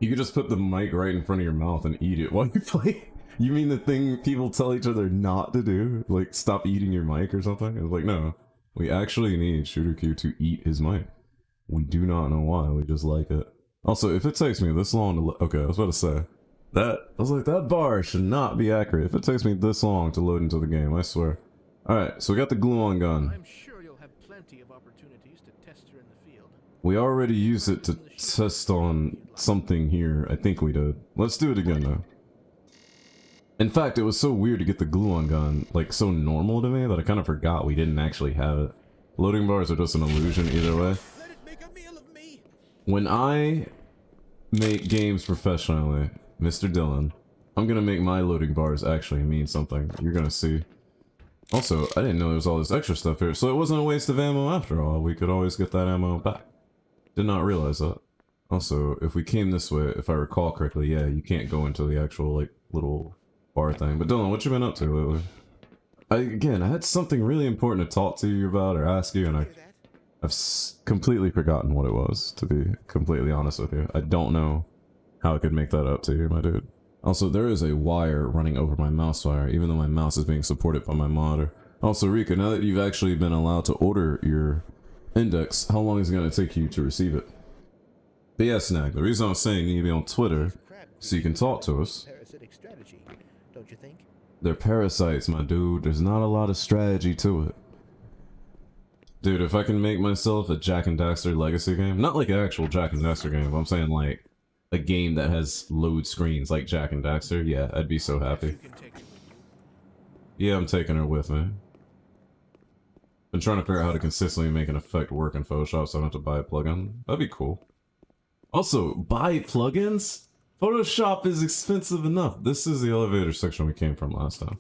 You could just put the mic right in front of your mouth and eat it while you play. You mean the thing people tell each other not to do? Like, stop eating your mic or something? It's like, no. We actually need Shooter Q to eat his mic. We do not know why, we just like it. Also, if it takes me this long to okay, I was about to say. I was like, that bar should not be accurate. If it takes me this long to load into the game, I swear. Alright, so we got the glue-on gun. I'm sure you'll have plenty of opportunities to test her in the field. We already used it to test on something here. I think we did. Let's do it again, though. In fact, it was so weird to get the glue-on gun, like, so normal to me that I kind of forgot we didn't actually have it. Loading bars are just an illusion either way. Let it make a meal of me. When I make games professionally, Mr. Dillon, I'm gonna make my loading bars actually mean something. You're gonna see. Also, I didn't know there was all this extra stuff here, so it wasn't a waste of ammo after all. We could always get that ammo back. Did not realize that. Also, if we came this way, if I recall correctly, yeah, you can't go into the actual, like, little bar thing. But Dylan, what you been up to lately? I had something really important to talk to you about or ask you, and I've completely forgotten what it was, to be completely honest with you. I don't know how I could make that up to you, my dude. Also, there is a wire running over my mouse wire, even though my mouse is being supported by my monitor. Also, Rika, now that you've actually been allowed to order your index, how long is it going to take you to receive it? But yeah, Snag, the reason I was saying you need to be on Twitter, so you can talk to us. Parasitic strategy, don't you think? They're parasites, my dude. There's not a lot of strategy to it. Dude, if I can make myself a Jak and Daxter legacy game, not like an actual Jak and Daxter game, but I'm saying like a game that has load screens like Jak and Daxter, yeah, I'd be so happy. Yeah, I'm taking her with me. Been trying to figure out how to consistently make an effect work in Photoshop so I don't have to buy a plugin. That'd be cool. Also, buy plugins? Photoshop is expensive enough. This is the elevator section we came from last time.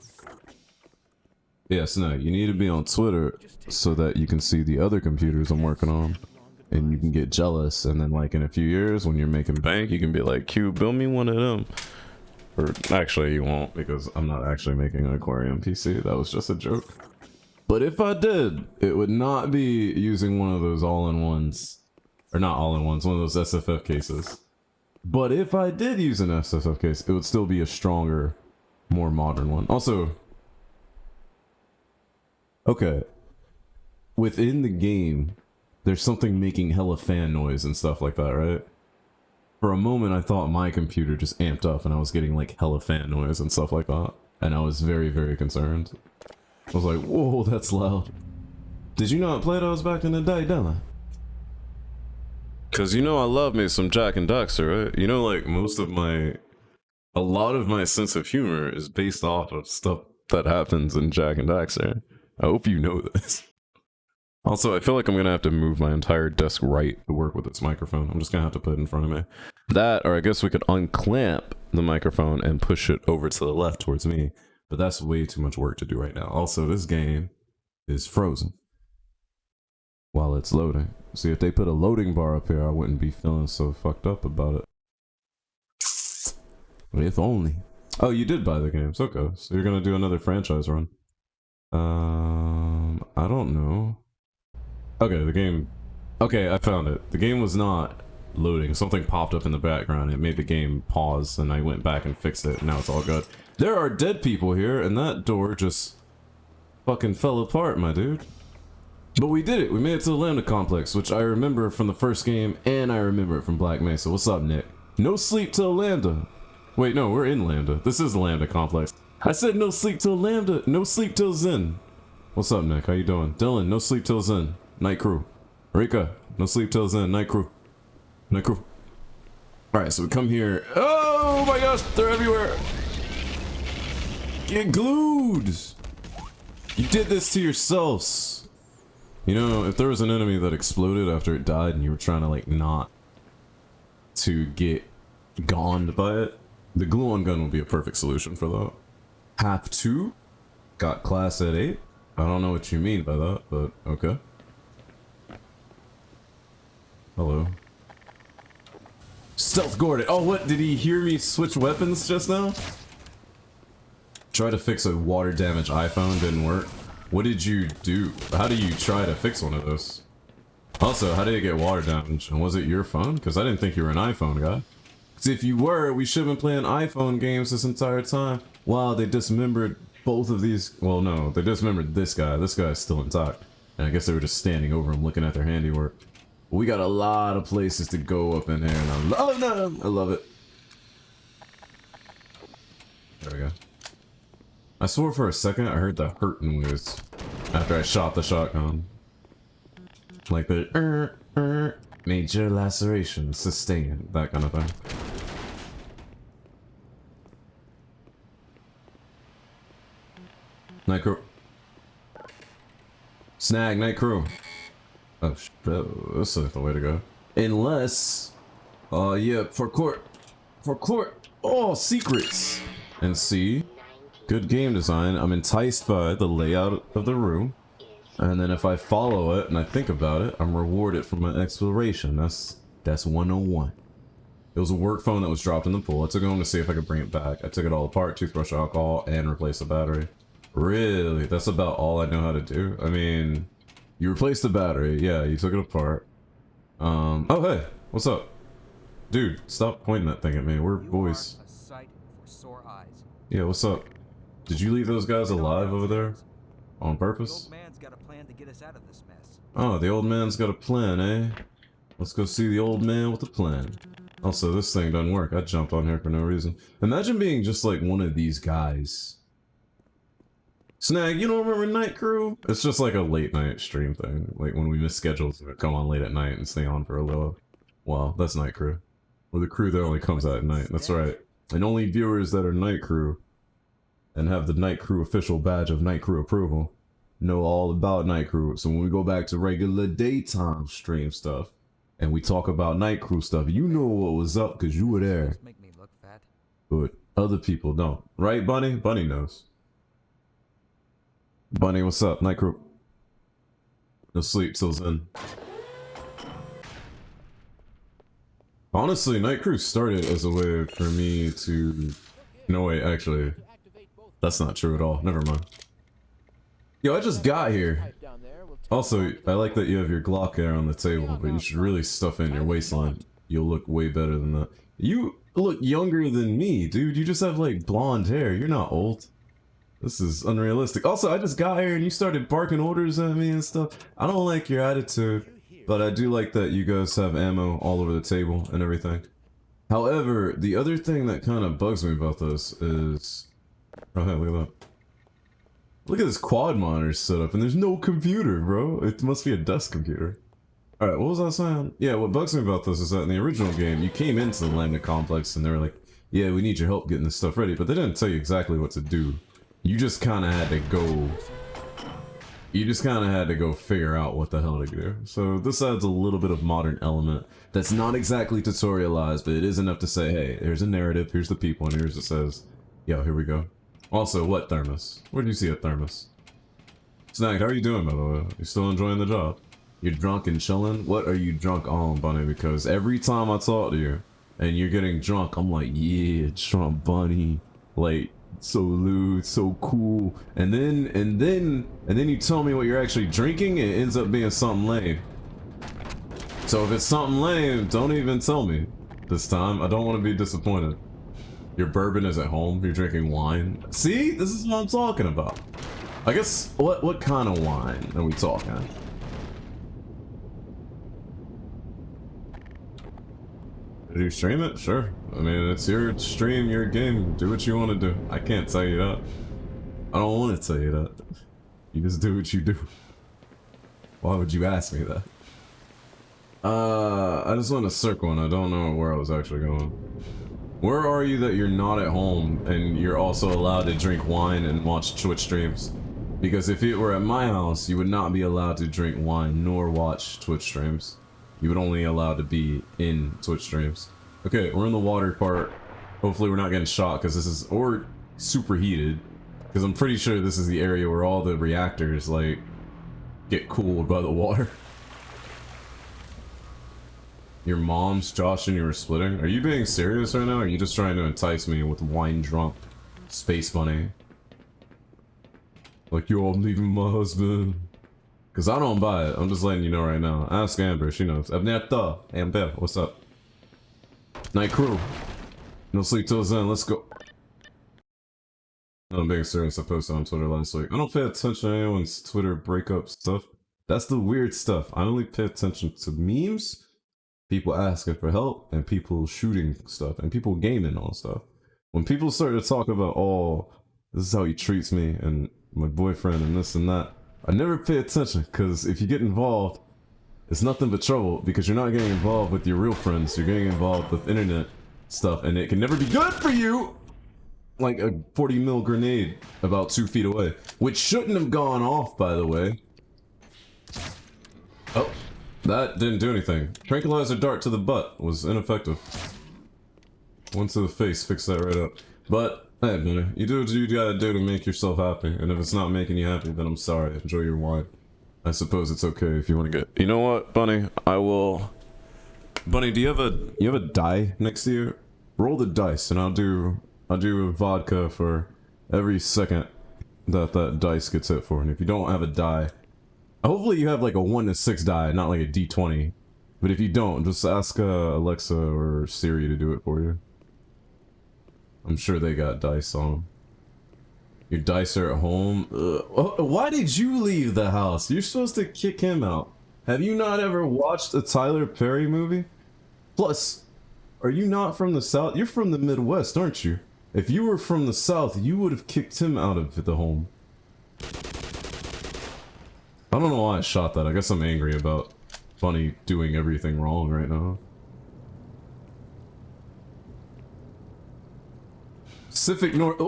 Yes, no, you need to be on Twitter so that you can see the other computers I'm working on. And you can get jealous, and then like in a few years when you're making bank, you can be like, Q, build me one of them. Or actually you won't, because I'm not actually making an aquarium PC. That was just a joke. But if I did, it would not be using one of those all-in-ones. Or not all-in-ones, one of those SFF cases. But if I did use an SFF case, it would still be a stronger, more modern one. Also, okay, within the game, there's something making hella fan noise and stuff like that, right? For a moment, I thought my computer just amped up and I was getting like hella fan noise and stuff like that. And I was very, very concerned. I was like, whoa, that's loud. Did you not play those back in the day, Dylan? Cause you know I love me some Jak and Daxter, right? You know, like a lot of my sense of humor is based off of stuff that happens in Jak and Daxter. I hope you know this. Also, I feel like I'm gonna have to move my entire desk right to work with this microphone. I'm just gonna have to put it in front of me. That, or I guess we could unclamp the microphone and push it over to the left towards me. But that's way too much work to do right now. Also, this game is frozen while it's loading. See, if they put a loading bar up here, I wouldn't be feeling so fucked up about it. If only. Oh, you did buy the games. Okay, so you're gonna do another franchise run. I don't know. Okay, the game... Okay, I found it. The game was not loading. Something popped up in the background. It made the game pause, and I went back and fixed it. Now it's all good. There are dead people here, and that door just fucking fell apart, my dude. But we did it. We made it to the Lambda Complex, which I remember from the first game, and I remember it from Black Mesa. What's up, Nick? No sleep till Lambda. Wait, no, we're in Lambda. This is the Lambda Complex. I said no sleep till Lambda. No sleep till Zen. What's up, Nick? How you doing? Dylan, no sleep till Zen. Night crew. Rika, no sleep till Zen. Night crew. Night crew. Alright, so we come here. Oh my gosh, they're everywhere. Get glued. You did this to yourselves. You know, if there was an enemy that exploded after it died and you were trying to like not to get goned by it, the glue-on gun would be a perfect solution for that. Half 2 got class at 8. I don't know what you mean by that, but okay. Hello. Stealth Gordon. Oh, what? Did he hear me switch weapons just now? Try to fix a water damaged iPhone, didn't work. What did you do? How do you try to fix one of those? Also, how did it get water damage? And was it your phone? Because I didn't think you were an iPhone guy. See, if you were, we should have been playing iPhone games this entire time. Wow, they dismembered both of these. Well, no, they dismembered this guy. This guy's still intact. And I guess they were just standing over him looking at their handiwork. We got a lot of places to go up in here, and oh no, I love it. There we go. I swore for a second I heard the hurt noise after I shot the shotgun. Like the major laceration, sustain, that kind of thing. Night crew. Snag, night crew. Oh, this is the way to go. Unless, yeah, for court. For court. Oh, secrets. And see, good game design. I'm enticed by the layout of the room. And then if I follow it and I think about it, I'm rewarded for my exploration. That's 101. It was a work phone that was dropped in the pool. I took it home to see if I could bring it back. I took it all apart, toothbrush, alcohol, and replaced the battery. Really? That's about all I know how to do? I mean, you replaced the battery. Yeah, you took it apart. Oh, hey. What's up? Dude, stop pointing that thing at me. We're boys. A sight for sore eyes. Yeah, what's up? Did you leave those guys alive over there? On purpose? The old man's got a plan to get us out of this mess. Oh, the old man's got a plan, eh? Let's go see the old man with a plan. Also, this thing doesn't work. I jump on here for no reason. Imagine being just like one of these guys. Snag, you don't remember Night Crew? It's just like a late night stream thing. Like when we miss schedules, we come on late at night and stay on for a little. Wow, that's Night Crew. We're the crew that only comes out at night. That's right. And only viewers that are Night Crew and have the Night Crew official badge of Night Crew approval know all about Night Crew. So when we go back to regular daytime stream stuff and we talk about Night Crew stuff, you know what was up because you were there. Make me look fat. But other people don't. Right, Bunny? Bunny knows. Bunny, what's up? Night Crew. No sleep till then. Honestly, Night Crew started as a way for me to... No, wait, actually. That's not true at all. Never mind. Yo, I just got here. Also, I like that you have your Glock there on the table, but you should really stuff it in your waistline. You'll look way better than that. You look younger than me, dude. You just have, like, blonde hair. You're not old. This is unrealistic. Also, I just got here and you started barking orders at me and stuff. I don't like your attitude, but I do like that you guys have ammo all over the table and everything. However, the other thing that kind of bugs me about this is... Oh, hey, look at that. Look at this quad monitor setup, and there's no computer, bro. It must be a desk computer. Alright, what was I saying? Yeah, what bugs me about this is that in the original game, you came into the Lambda Complex and they were like, yeah, we need your help getting this stuff ready, but they didn't tell you exactly what to do. You just kind of had to go... You just kind of had to go figure out what the hell to do. So this adds a little bit of modern element that's not exactly tutorialized, but it is enough to say, hey, here's a narrative, here's the people, and here's it says, yo, here we go. Also, what thermos? Where do you see a thermos? Snag, how are you doing, by the way? You still enjoying the job? You're drunk and chilling? What are you drunk on, Bunny? Because every time I talk to you, and you're getting drunk, I'm like, yeah, drunk Bunny. Like, so lewd, so cool. And then you tell me what you're actually drinking, and it ends up being something lame. So if it's something lame, don't even tell me this time. I don't want to be disappointed. Your bourbon is at home, you're drinking wine. See? This is what I'm talking about. I guess, what kind of wine are we talking? Did you stream it? Sure. I mean, it's your stream, your game. Do what you want to do. I can't tell you that. I don't want to tell you that. You just do what you do. Why would you ask me that? I just went a circle and I don't know where I was actually going. Where are you that you're not at home and you're also allowed to drink wine and watch Twitch streams? Because if it were at my house, you would not be allowed to drink wine nor watch Twitch streams. You would only allowed to be in Twitch streams. Okay, we're in the water part. Hopefully we're not getting shot because this is, or superheated. Because I'm pretty sure this is the area where all the reactors, like, get cooled by the water. Your mom's Josh and you were splitting? Are you being serious right now? Or are you just trying to entice me with wine drunk space money? Like, yo, I'm leaving my husband. Because I don't buy it. I'm just letting you know right now. Ask Amber, she knows. Amber, what's up? Night Crew. No sleep till then. Let's go. No, I'm being serious. I posted on Twitter last week. I don't pay attention to anyone's Twitter breakup stuff. That's the weird stuff. I only pay attention to memes, people asking for help, and people shooting stuff, and people gaming on stuff. When people start to talk about, oh, this is how he treats me, and my boyfriend, and this and that, I never pay attention, because if you get involved, it's nothing but trouble, because you're not getting involved with your real friends, you're getting involved with internet stuff, and it can never be good for you! Like a 40 mil grenade about 2 feet away, which shouldn't have gone off, by the way. Oh, that didn't do anything. Tranquilizer dart to the butt was ineffective. One to the face, fix that right up. But, hey, buddy, you do what you gotta do to make yourself happy, and if it's not making you happy, then I'm sorry. Enjoy your wine. I suppose it's okay if you want to get... You know what, Bunny? I will... Bunny, do you have a die next to you? Roll the dice, and I'll do a vodka for every second that dice gets hit for. And if you don't have a die, hopefully you have like a 1 to 6 die, not like a D20. But if you don't, just ask Alexa or Siri to do it for you. I'm sure they got dice on them. Your dice are at home. Why did you leave the house? You're supposed to kick him out. Have you not ever watched a Tyler Perry movie? Plus, are you not from the South? You're from the Midwest, aren't you? If you were from the South, you would have kicked him out of the home. I don't know why I shot that. I guess I'm angry about Bunny doing everything wrong right now. Pacific North...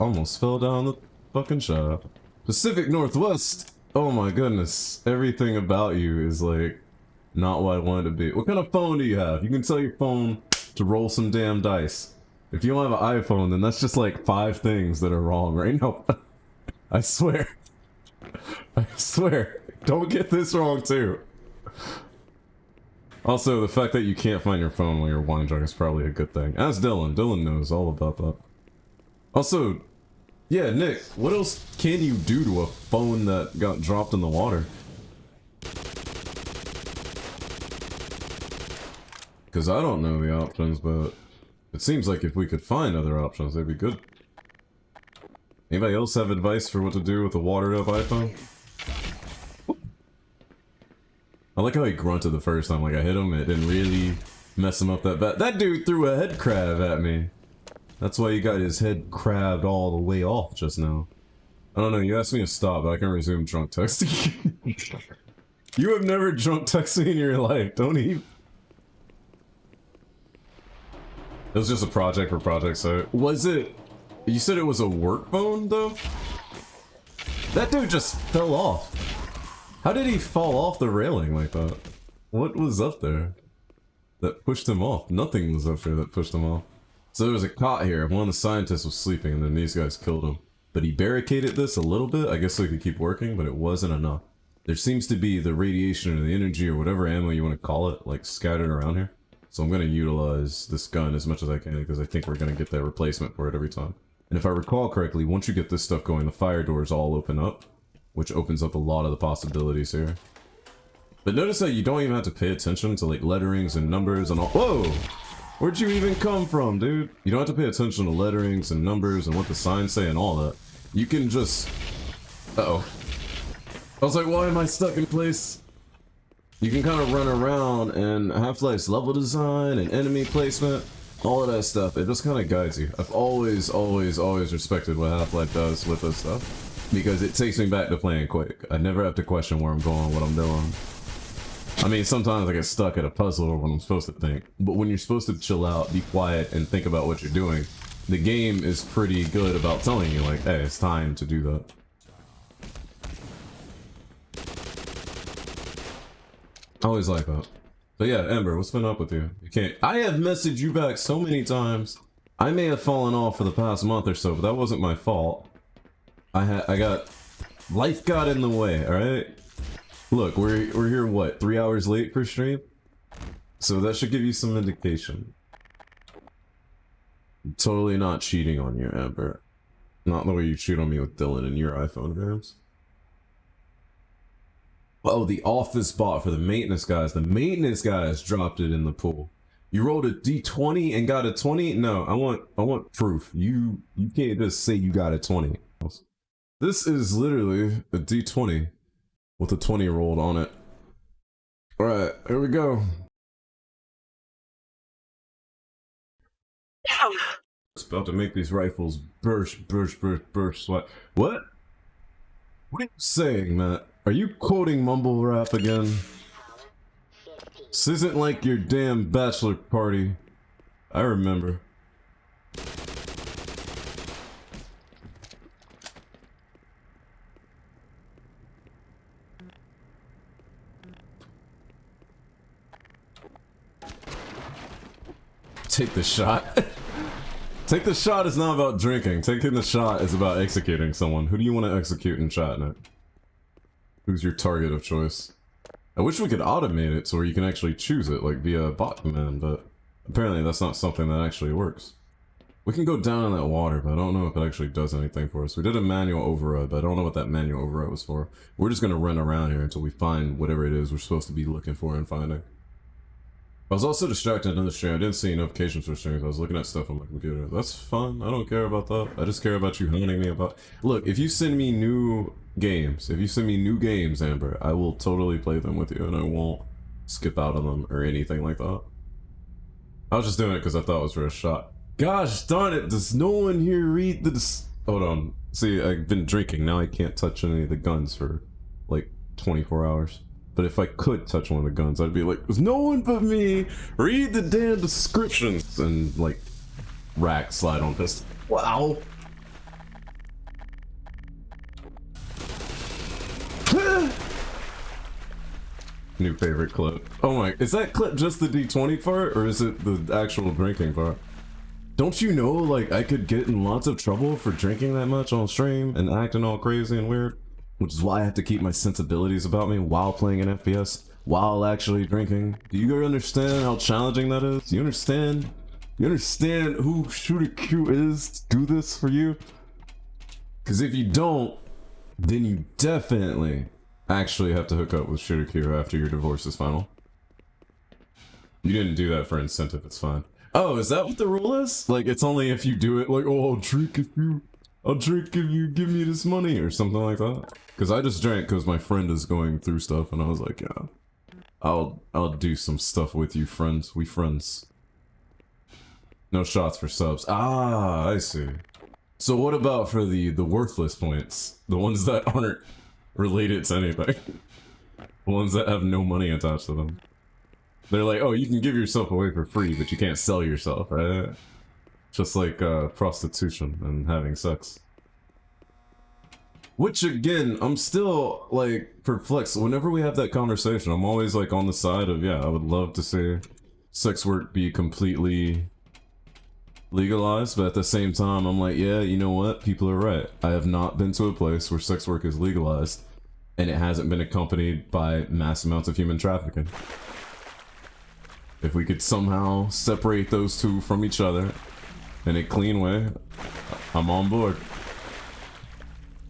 Almost fell down the fucking shop. Pacific Northwest. Oh my goodness. Everything about you is like not what I wanted to be. What kind of phone do you have? You can tell your phone to roll some damn dice. If you don't have an iPhone, then that's just like 5 things that are wrong right now. I swear. I swear. Don't get this wrong too. Also, the fact that you can't find your phone while you're wine drunk is probably a good thing. Ask Dylan. Dylan knows all about that. Also, yeah, Nick, what else can you do to a phone that got dropped in the water? Because I don't know the options, but it seems like if we could find other options, they'd be good. Anybody else have advice for what to do with a watered up iPhone? I like how he grunted the first time, like I hit him, it didn't really mess him up that bad. That dude threw a head crab at me. That's why he got his head crabbed all the way off just now. I don't know, you asked me to stop, but I can resume drunk texting. You have never drunk texted in your life, don't even. It was just a project for project's sake. Was it? You said it was a work phone, though? That dude just fell off. How did he fall off the railing like that? What was up there that pushed him off? Nothing was up there that pushed him off. So there was a cot here. One of the scientists was sleeping, and then these guys killed him. But he barricaded this a little bit, I guess so he could keep working, but it wasn't enough. There seems to be the radiation or the energy or whatever ammo you want to call it, like scattered around here. So I'm going to utilize this gun as much as I can because I think we're going to get that replacement for it every time. And if I recall correctly, once you get this stuff going, the fire doors all open up, which opens up a lot of the possibilities here. But notice that you don't even have to pay attention to like letterings and numbers and all. Whoa! Where'd you even come from, dude? You don't have to pay attention to letterings and numbers and what the signs say and all that. You can just... Uh-oh. I was like, why am I stuck in place? You can kind of run around, and Half-Life's level design and enemy placement, all of that stuff, it just kind of guides you. I've always respected what Half-Life does with this stuff, because it takes me back to playing Quake. I never have to question where I'm going, what I'm doing. I mean, sometimes I get stuck at a puzzle or when I'm supposed to think, but when you're supposed to chill out, be quiet, and think about what you're doing, the game is pretty good about telling you, like, hey, it's time to do that. I always like that. But yeah, Ember, what's been up with you? You can't... I have messaged you back so many times. I may have fallen off for the past month or so, but that wasn't my fault. I got... Life got in the way, alright? Look, we're here, what, 3 hours late for stream? So that should give you some indication. I'm totally not cheating on you, Ember. Not the way you cheat on me with Dylan and your iPhone games. Oh, the office bot for the maintenance guys. The maintenance guys dropped it in the pool. You rolled a d20 and got a 20? No, I want proof. You can't just say you got a 20. This is literally a d20 with a 20 rolled on it. Alright, here we go. It's about to make these rifles burst. What? What are you saying, Matt? Are you quoting mumble rap again? This isn't like your damn bachelor party. I remember. Take the shot. Take the shot is not about drinking. Taking the shot is about executing someone. Who do you want to execute in chat, Nick? Who's your target of choice? I wish we could automate it so where you can actually choose it, like via bot command, but apparently that's not something that actually works. We can go down in that water, but I don't know if it actually does anything for us. We did a manual override, but I don't know what that manual override was for. We're just gonna run around here until we find whatever it is we're supposed to be looking for and finding. I was also distracted in another stream. I didn't see notifications for streams. I was looking at stuff on my computer. That's fun. I don't care about that. I just care about you hounding me about... Look, if you send me new games, Amber, I will totally play them with you and I won't skip out on them or anything like that. I was just doing it because I thought it was for a shot. Gosh darn it, does no one here read this? Hold on. See, I've been drinking. Now I can't touch any of the guns for like 24 hours. But if I could touch one of the guns, I'd be like, there's no one but me! Read the damn descriptions! And, like, rack slide on pistol. Wow! New favorite clip. Oh my, is that clip just the D20 part, or is it the actual drinking part? Don't you know, like, I could get in lots of trouble for drinking that much on stream and acting all crazy and weird? Which is why I have to keep my sensibilities about me while playing an FPS, while actually drinking. Do you guys understand how challenging that is? Do you understand? You understand who Shooter Q is to do this for you? Because if you don't, then you definitely actually have to hook up with Shooter Q after your divorce is final. You didn't do that for incentive, it's fine. Oh, is that what the rule is? Like, it's only if you do it, like, oh, I'll drink if you give me this money, or something like that. Because I just drank because my friend is going through stuff, and I was like, yeah, I'll do some stuff with you, friends. We friends. No shots for subs. Ah, I see. So what about for the worthless points? The ones that aren't related to anything? The ones that have no money attached to them? They're like, oh, you can give yourself away for free, but you can't sell yourself, right? Just like prostitution and having sex. Which again, I'm still like perplexed. Whenever we have that conversation, I'm always like on the side of, yeah, I would love to see sex work be completely legalized, but at the same time, I'm like, yeah, you know what? People are right. I have not been to a place where sex work is legalized and it hasn't been accompanied by mass amounts of human trafficking. If we could somehow separate those two from each other in a clean way, I'm on board.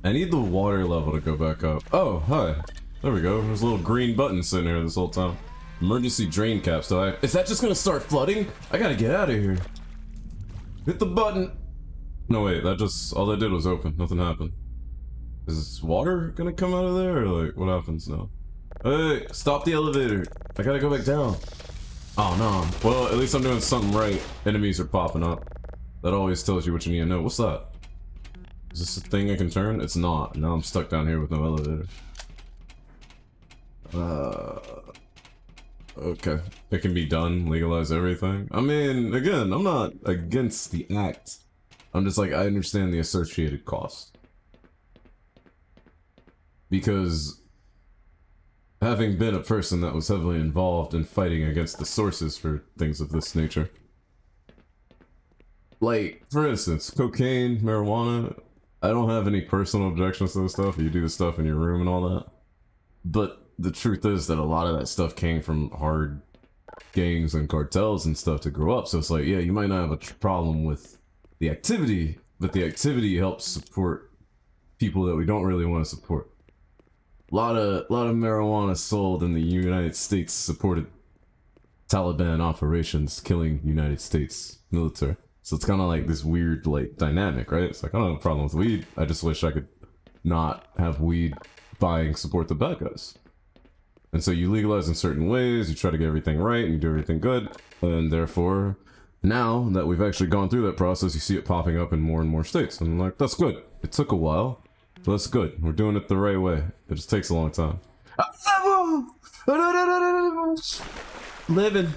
I need the water level to go back up. Oh, hi. There we go. There's a little green button sitting here this whole time. Emergency drain caps. Is that just gonna start flooding? I gotta get out of here. Hit the button. No, wait. All that did was open. Nothing happened. Is water gonna come out of there, or like, what happens now? Hey, stop the elevator. I gotta go back down. Oh, no. Well, at least I'm doing something right. Enemies are popping up. That always tells you what you need to know. What's that? Is this a thing I can turn? It's not. Now I'm stuck down here with no elevator. Okay. It can be done. Legalize everything. I mean, again, I'm not against the act. I'm just like, I understand the associated cost. Because having been a person that was heavily involved in fighting against the sources for things of this nature. Like, for instance, cocaine, marijuana, I don't have any personal objections to this stuff. You do the stuff in your room and all that. But the truth is that a lot of that stuff came from hard gangs and cartels and stuff to grow up. So it's like, yeah, you might not have a problem with the activity, but the activity helps support people that we don't really want to support. A lot of marijuana sold in the United States supported Taliban operations killing United States military. So it's kind of like this weird like dynamic, right? It's like I don't have a problem with weed. I just wish I could not have weed buying support the bad guys. And so you legalize in certain ways, you try to get everything right, and you do everything good, and therefore, now that we've actually gone through that process, you see it popping up in more and more states. And I'm like, that's good. It took a while, but that's good. We're doing it the right way. It just takes a long time. Living.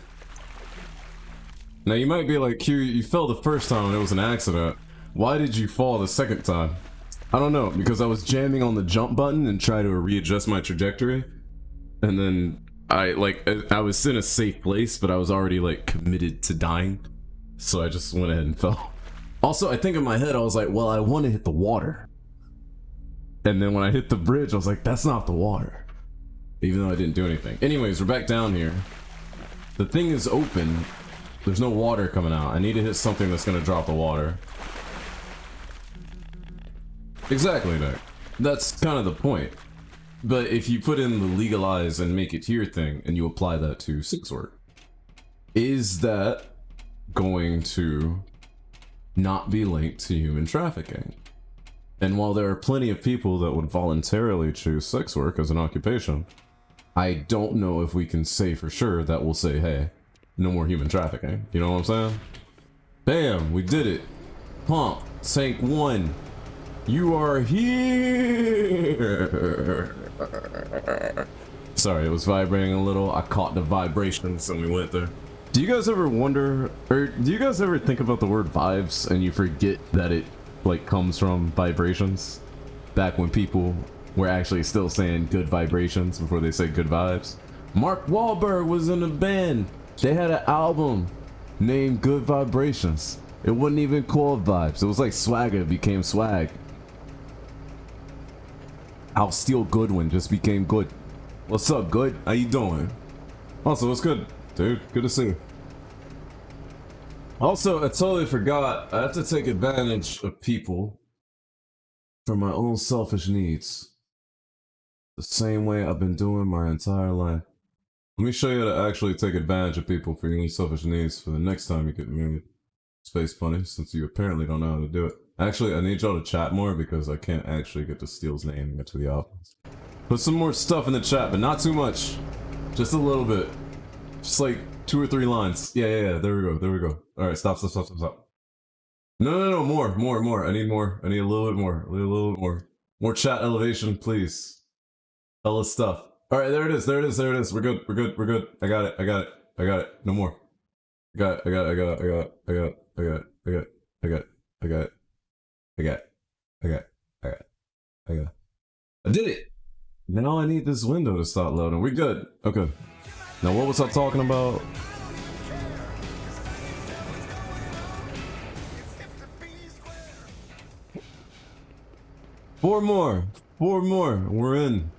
Now you might be like, Q, you fell the first time and it was an accident. Why did you fall the second time? I don't know, because I was jamming on the jump button and trying to readjust my trajectory. And then I was in a safe place, but I was already like committed to dying. So I just went ahead and fell. Also, I think in my head, I was like, well, I want to hit the water. And then when I hit the bridge, I was like, that's not the water. Even though I didn't do anything. Anyways, we're back down here. The thing is open. There's no water coming out. I need to hit something that's going to drop the water. Exactly, Nick. That's kind of the point. But if you put in the legalize and make it here thing, and you apply that to sex work, is that going to not be linked to human trafficking? And while there are plenty of people that would voluntarily choose sex work as an occupation, I don't know if we can say for sure that we'll say, hey, no more human trafficking. You know what I'm saying? Bam, we did it. Pump, tank 1. You are here. Sorry, it was vibrating a little. I caught the vibrations and we went there. Do you guys ever wonder, or do you guys ever think about the word vibes and you forget that it like comes from vibrations? Back when people were actually still saying good vibrations before they said good vibes. Mark Wahlberg was in a band. They had an album named Good Vibrations. It wasn't even called Vibes. It was like Swagger became Swag. Al Steele Goodwin just became Good. What's up, Good? How you doing? Also, what's good, dude? Good to see you. Also, I totally forgot. I have to take advantage of people for my own selfish needs. The same way I've been doing my entire life. Let me show you how to actually take advantage of people for your own selfish needs for the next time you get married. Space Bunny, since you apparently don't know how to do it. Actually, I need y'all to chat more because I can't actually get to Steele's name and get to the office. Put some more stuff in the chat, but not too much. Just a little bit. Just like 2 or 3 lines. Yeah. There we go. Alright, stop. No, more. I need more. I need a little bit more. More chat elevation, please. Hella stuff. Alright, there it is. We're good. I got it. No more. I got it. I did it! Now I need this window to start loading. We good. Okay. Now what was I talking about? Four more. We're in.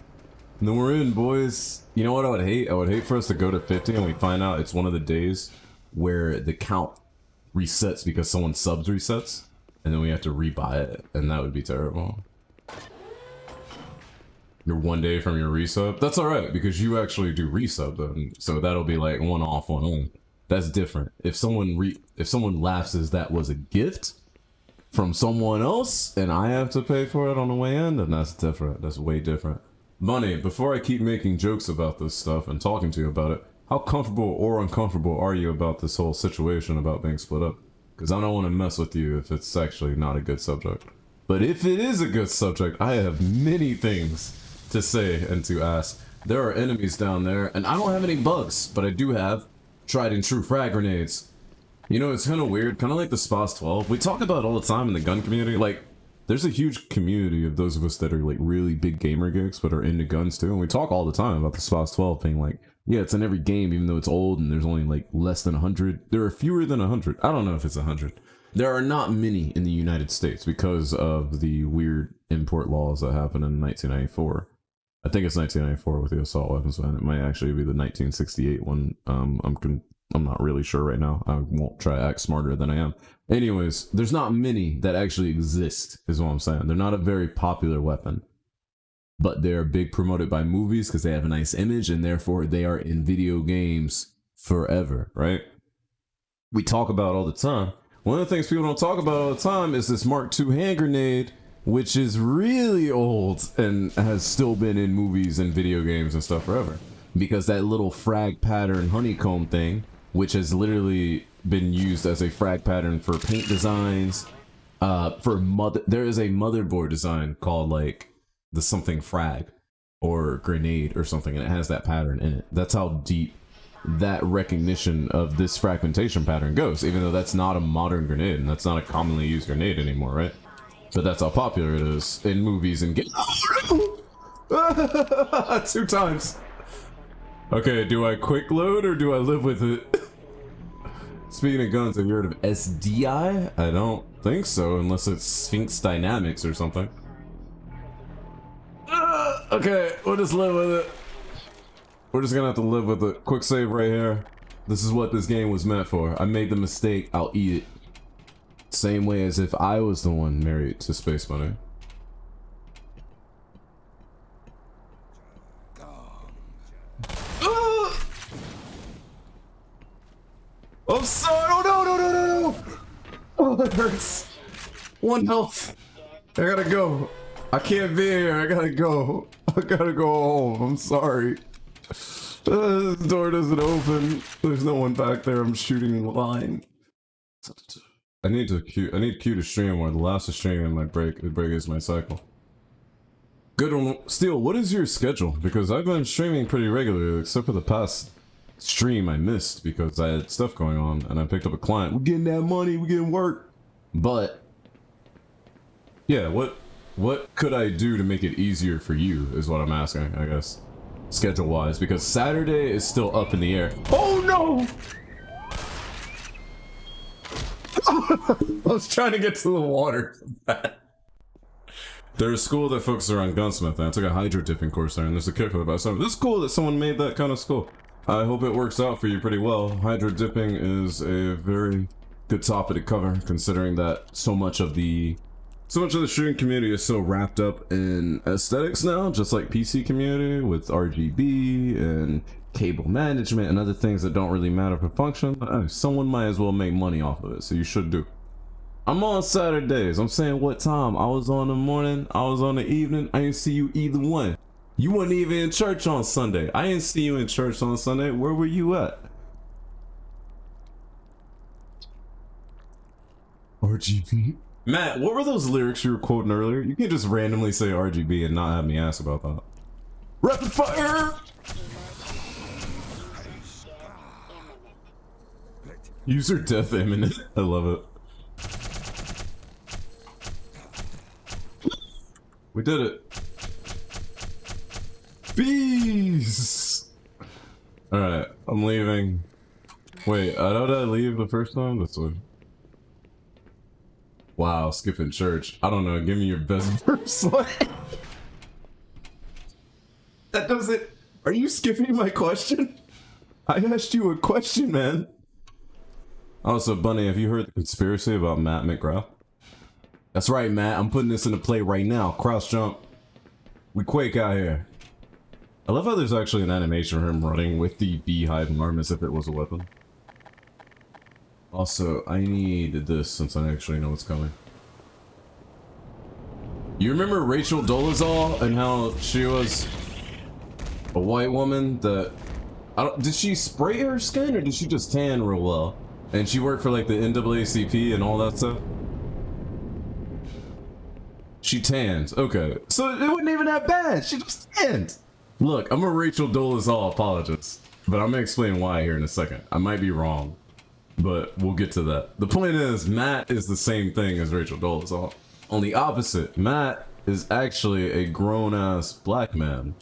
And then we're in, boys. You know what I would hate? I would hate for us to go to 50 and we find out it's one of the days where the count resets because someone subs resets. And then we have to rebuy it. And that would be terrible. You're 1 day from your resub? That's alright, because you actually do resub them. So that'll be like 1 off, 1 on. That's different. If someone lapses that was a gift from someone else and I have to pay for it on the way in, then that's different. That's way different. Bunny, before I keep making jokes about this stuff and talking to you about it, how comfortable or uncomfortable are you about this whole situation about being split up? Because I don't want to mess with you if it's actually not a good subject. But if it is a good subject, I have many things to say and to ask. There are enemies down there, and I don't have any bugs, but I do have tried and true frag grenades. You know, it's kind of weird, kind of like the SPAS 12. We talk about it all the time in the gun community. Like, there's a huge community of those of us that are like really big gamer geeks but are into guns too, and we talk all the time about the SPAS 12 being like, yeah, it's in every game even though it's old and there's only like less than 100. There are fewer than 100. I don't know if it's 100. There are not many in the United States because of the weird import laws that happened in 1994. I think it's 1994 with the assault weapons ban. It might actually be the 1968 one. I'm not really sure right now. I won't try to act smarter than I am. Anyways, there's not many that actually exist, is what I'm saying. They're not a very popular weapon. But they're big promoted by movies because they have a nice image, and therefore they are in video games forever, right? We talk about all the time. One of the things people don't talk about all the time is this Mark II hand grenade, which is really old and has still been in movies and video games and stuff forever. Because that little frag pattern honeycomb thing, which has literally been used as a frag pattern for paint designs, there is a motherboard design called like the something frag or grenade or something, and it has that pattern in it. That's how deep that recognition of this fragmentation pattern goes, even though that's not a modern grenade and that's not a commonly used grenade anymore, right? But that's how popular it is in movies and games. 2 times. Okay, do I quick load or do I live with it? Speaking of guns, have you heard of SDI? I don't think so, unless it's Sphinx Dynamics or something. Okay, we'll just live with it. We're just gonna have to live with it. Quick save right here. This is what this game was meant for. I made the mistake, I'll eat it. Same way as if I was the one married to Space Money. I'm sorry. Oh no. Oh, that hurts. 1 health. I gotta go. I can't be here. I gotta go. I gotta go home. I'm sorry. This door doesn't open. There's no one back there. I'm shooting in the line. I need Q to stream more. The last stream in my break is my cycle. Good one. Steel, what is your schedule? Because I've been streaming pretty regularly, except for the past stream I missed because I had stuff going on and I picked up a client. We're getting that money, we're getting work. But yeah, what could I do to make it easier for you is what I'm asking, I guess. Schedule wise, because Saturday is still up in the air. Oh no! I was trying to get to the water. There's a school that focuses on gunsmithing. I took a hydro dipping course there, and there's a kickflip about something. This is cool that someone made that kind of school. I hope it works out for you pretty well. Hydro dipping is a very good topic to cover, considering that so much of the shooting community is so wrapped up in aesthetics now, just like PC community with RGB and cable management and other things that don't really matter for function. Someone might as well make money off of it, so you should do. I'm on Saturdays. I'm saying what time. I was on the morning, I was on the evening. I didn't see you either one. You weren't even in church on Sunday. I didn't see you in church on Sunday. Where were you at? RGB? Matt, what were those lyrics you were quoting earlier? You can't just randomly say RGB and not have me ask about that. Rapid fire! User death imminent. I love it. We did it. Peace! Alright, I'm leaving. Wait, how did I leave the first time? This way. Wow, skipping church. I don't know, give me your best verse. That doesn't... Are you skipping my question? I asked you a question, man. Also, Bunny, have you heard the conspiracy about Matt McGrath? That's right, Matt. I'm putting this into play right now. Cross jump. We quake out here. I love how there's actually an animation of him running with the beehive arm as if it was a weapon. Also, I need this since I actually know what's coming. You remember Rachel Dolezal and how she was a white woman that... did she spray her skin or did she just tan real well? And she worked for like the NAACP and all that stuff? She tans. Okay. So it wasn't even that bad. She just tanned. Look, I'm a Rachel Dolezal apologist, but I'm gonna explain why here in a second. I might be wrong, but we'll get to that. The point is, Matt is the same thing as Rachel Dolezal. On the opposite, Matt is actually a grown-ass black man.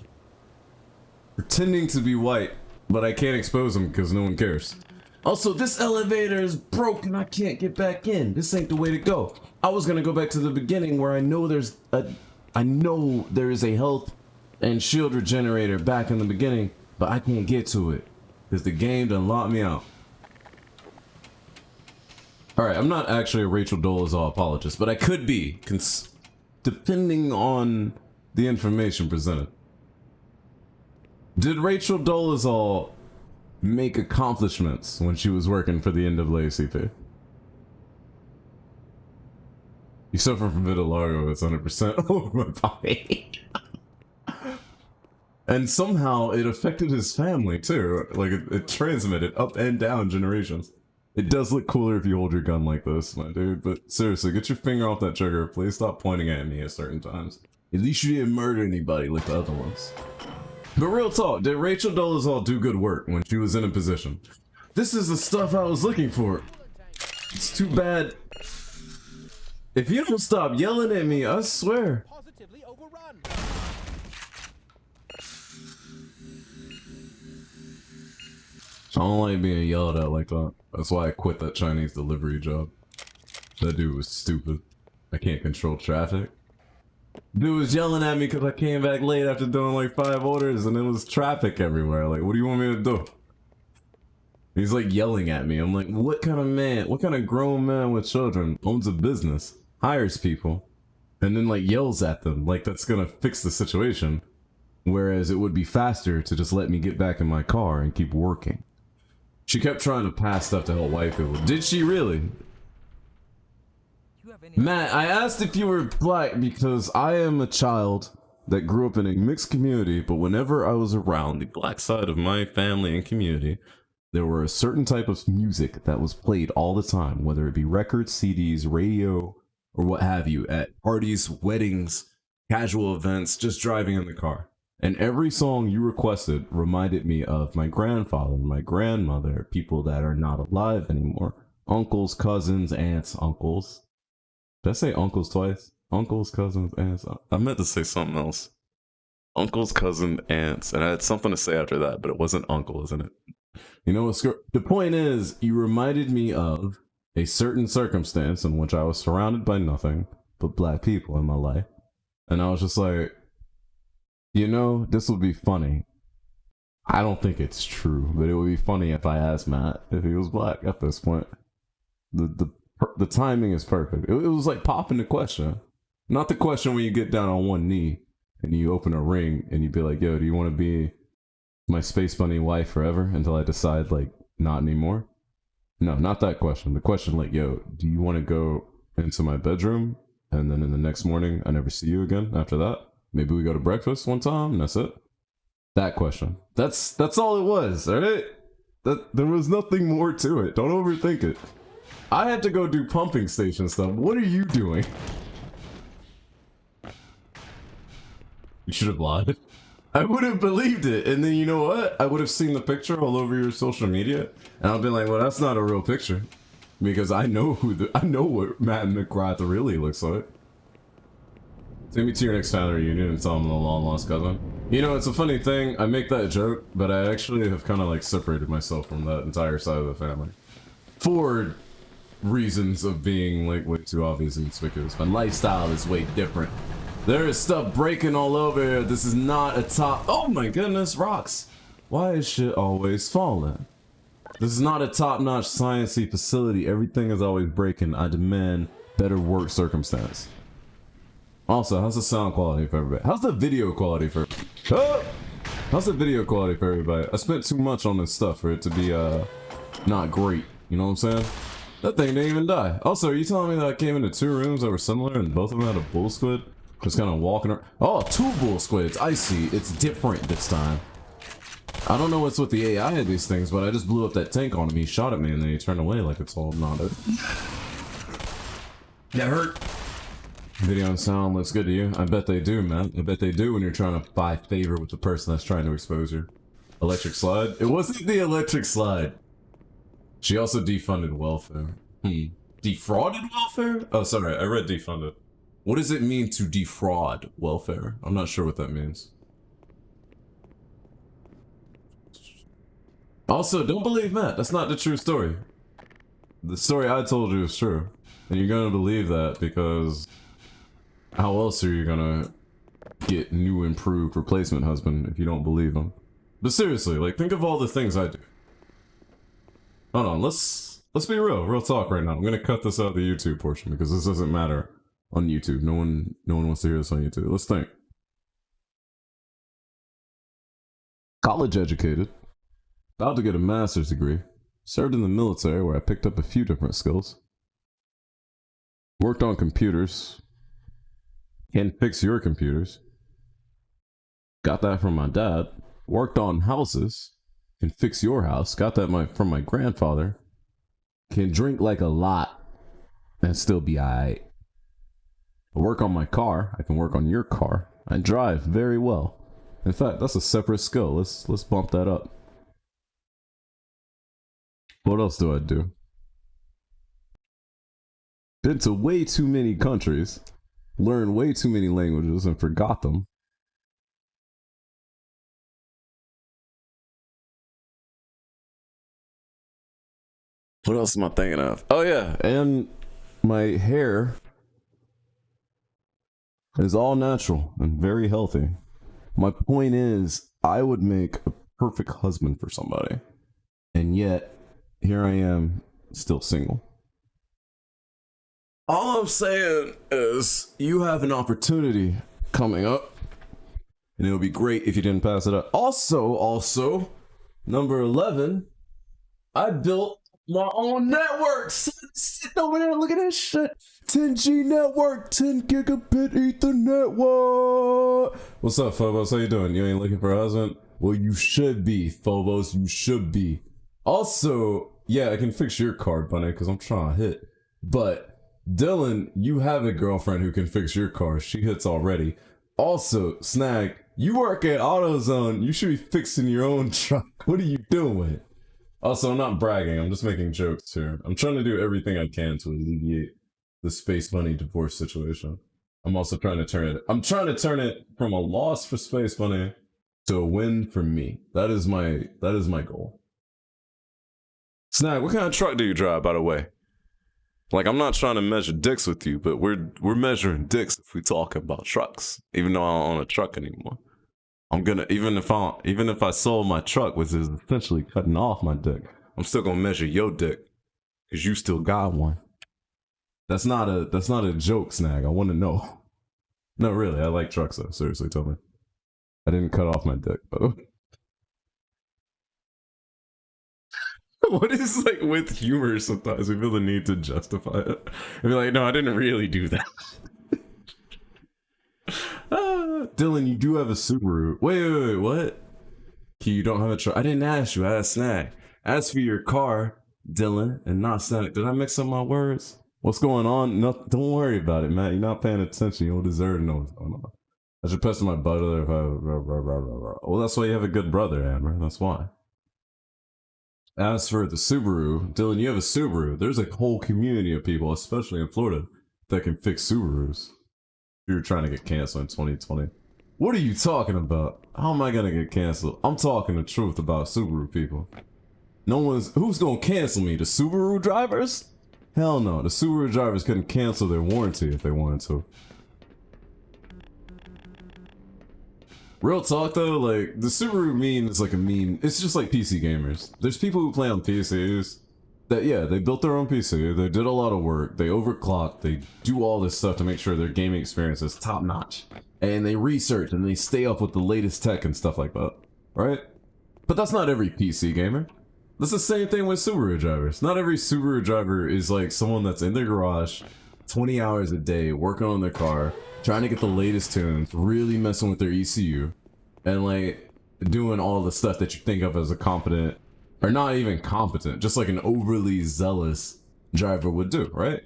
Pretending to be white, but I can't expose him because no one cares. Also, this elevator is broken. I can't get back in. This ain't the way to go. I was gonna go back to the beginning where I know there is a health and shield regenerator back in the beginning, but I can't get to it because the game done locked me out. Alright, I'm not actually a Rachel Dolezal apologist, but I could be, depending on the information presented. Did Rachel Dolezal make accomplishments when she was working for the NAACP. You suffer from vitiligo, it's 100% over my body. And somehow it affected his family too. Like it transmitted up and down generations. It does look cooler if you hold your gun like this, my dude. But seriously, get your finger off that trigger. Please stop pointing at me at certain times. At least you didn't murder anybody like the other ones. But real talk, did Rachel Dolezal do good work when she was in a position? This is the stuff I was looking for. It's too bad. If you don't stop yelling at me, I swear. Positively overrun. I don't like being yelled at like that. That's why I quit that Chinese delivery job. That dude was stupid. I can't control traffic. Dude was yelling at me because I came back late after doing like 5 orders and there was traffic everywhere. Like, what do you want me to do? He's like yelling at me. I'm like, what kind of man, what kind of grown man with children owns a business, hires people, and then like yells at them like that's gonna fix the situation? Whereas it would be faster to just let me get back in my car and keep working. She kept trying to pass stuff to help white people. Did she really? Matt, I asked if you were black because I am a child that grew up in a mixed community, but whenever I was around the black side of my family and community, there were a certain type of music that was played all the time, whether it be records, CDs, radio, or what have you, at parties, weddings, casual events, just driving in the car. And every song you requested reminded me of my grandfather, my grandmother, people that are not alive anymore. Uncles, cousins, aunts, uncles. Did I say uncles twice? Uncles, cousins, aunts. I meant to say something else. Uncles, cousins, aunts. And I had something to say after that, but it wasn't uncle, isn't it? You know what? The point is, you reminded me of a certain circumstance in which I was surrounded by nothing but black people in my life. And I was just like, you know, this would be funny. I don't think it's true, but it would be funny if I asked Matt if he was black at this point. The timing is perfect. It was like popping the question. Not the question when you get down on one knee and you open a ring and you be like, yo, do you want to be my space bunny wife forever until I decide, like, not anymore? No, not that question. The question like, yo, do you want to go into my bedroom and then in the next morning I never see you again after that? Maybe we go to breakfast one time and that's it. That question. That's all it was, alright? There was nothing more to it. Don't overthink it. I had to go do pumping station stuff. What are you doing? You should have lied. I would have believed it, and then you know what? I would have seen the picture all over your social media, and I'll be like, well, that's not a real picture. Because I know what Matt McGrath really looks like. Take me to your next family reunion and tell them the long lost cousin. You know, it's a funny thing. I make that joke, but I actually have kind of like separated myself from that entire side of the family. For reasons of being like way too obvious and conspicuous. My lifestyle is way different. There is stuff breaking all over here. This is not a top. Oh my goodness, rocks. Why is shit always falling? This is not a top-notch sciencey facility. Everything is always breaking. I demand better work circumstance. Also, how's the sound quality for everybody? How's the video quality for... Oh! How's the video quality for everybody? I spent too much on this stuff for it to be, not great. You know what I'm saying? That thing didn't even die. Also, are you telling me that I came into 2 rooms that were similar and both of them had a bull squid? Just kind of walking around. Oh, 2 bull squids. I see. It's different this time. I don't know what's with the AI of these things, but I just blew up that tank on him. He shot at me and then he turned away like it's all knotted. That hurt. Video and sound looks good to you. I bet they do, man. I bet they do when you're trying to buy favor with the person that's trying to expose you. Electric slide? It wasn't the electric slide. She also defunded welfare. Defrauded welfare? Oh, sorry. I read defunded. What does it mean to defraud welfare? I'm not sure what that means. Also, don't believe Matt. That's not the true story. The story I told you is true. And you're gonna believe that because how else are you gonna get new improved replacement husband if you don't believe him? But seriously, like, think of all the things I do. Hold on, let's be real talk right now. I'm gonna cut this out of the YouTube portion because this doesn't matter on YouTube. No one wants to hear this on YouTube. Let's think. College educated. About to get a master's degree. Served in the military where I picked up a few different skills. Worked on computers. Can fix your computers. Got that from my dad. Worked on houses. Can fix your house. Got that from my grandfather. Can drink like a lot and still be alright. I work on my car. I can work on your car. I drive very well. In fact, that's a separate skill. Let's bump that up. What else do I do? Been to way too many countries. Learned way too many languages and forgot them. What else am I thinking of? Oh yeah, and my hair is all natural and very healthy. My point is, I would make a perfect husband for somebody. And yet, here I am, still single. All I'm saying is, you have an opportunity coming up. And it would be great if you didn't pass it up. Also, number 11, I built my own network. Sit over there, look at that shit. 10G network, 10 gigabit ethernet. What? What's up, Phobos? How you doing? You ain't looking for a husband? Well, you should be, Phobos. You should be. Also, yeah, I can fix your card, bunny, because I'm trying to hit. But Dylan, you have a girlfriend who can fix your car. She hits already. Also, Snag, you work at AutoZone. You should be fixing your own truck. What are you doing? Also, I'm not bragging. I'm just making jokes here. I'm trying to do everything I can to alleviate the Space Bunny divorce situation. I'm also trying to turn it from a loss for Space Bunny to a win for me. That is my goal. Snag, what kind of truck do you drive, by the way? Like, I'm not trying to measure dicks with you, but we're measuring dicks if we talk about trucks. Even though I don't own a truck anymore. I'm gonna, even if I sold my truck, which is essentially cutting off my dick, I'm still gonna measure your dick, cause you still got one. That's not a joke, Snag. I want to know. No, really, I like trucks though. Seriously, tell me. I didn't cut off my dick, though. What is like with humor? Sometimes we feel the need to justify it. And be like, no, I didn't really do that. Dylan, you do have a Subaru. Wait, what? You don't have a truck. I didn't ask you. I asked Snag. As for your car, Dylan, and not Snag. Did I mix up my words? What's going on? No, don't worry about it, man. You're not paying attention. You don't deserve to know what's going on. I should pester my brother if I... Well, that's why you have a good brother, Amber. That's why. As for the Subaru, Dylan, you have a Subaru. There's a whole community of people, especially in Florida, that can fix Subarus. You're trying to get canceled in 2020. What are you talking about? How am I gonna get canceled? I'm talking the truth about Subaru people. Who's gonna cancel me? The Subaru drivers? Hell no, the Subaru drivers couldn't cancel their warranty if they wanted to. Real talk though, like, the Subaru meme is like a meme. It's just like PC gamers. There's people who play on PCs that, yeah, they built their own PC, they did a lot of work, they overclock, they do all this stuff to make sure their gaming experience is top notch. And they research and they stay up with the latest tech and stuff like that, right? But that's not every PC gamer. That's the same thing with Subaru drivers. Not every Subaru driver is like someone that's in their garage 20 hours a day working on their car, trying to get the latest tunes, really messing with their ECU, and like doing all the stuff that you think of as a competent, or not even competent, just like an overly zealous driver would do, right?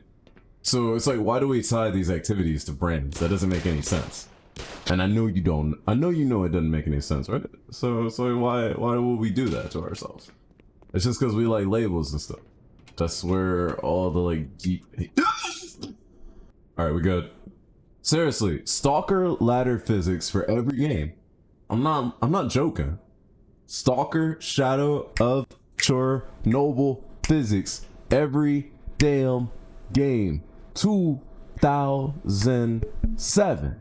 So it's like, why do we tie these activities to brands? That doesn't make any sense. And I know you don't. I know you know it doesn't make any sense, right? So why would we do that to ourselves? It's just because we like labels and stuff. That's where all the like deep... Alright, we good. Seriously, Stalker ladder physics for every game. I'm not joking. Stalker Shadow of Chernobyl physics every damn game. 2007.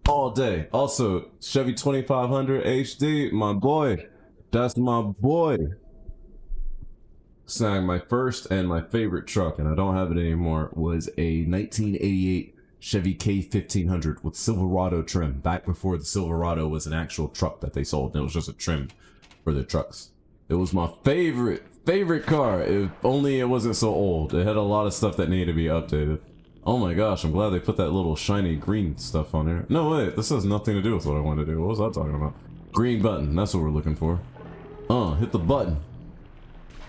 All day. Also, Chevy 2500 HD, my boy. That's my boy. Snag, my first and my favorite truck, and I don't have it anymore, was a 1988 Chevy K1500 with Silverado trim, back before the Silverado was an actual truck that they sold, and it was just a trim for their trucks. It was my favorite car. If only it wasn't so old. It had a lot of stuff that needed to be updated. Oh my gosh, I'm glad they put that little shiny green stuff on there. No, wait, this has nothing to do with what I wanted to do. What was I talking about? Green button, that's what we're looking for. Hit the button.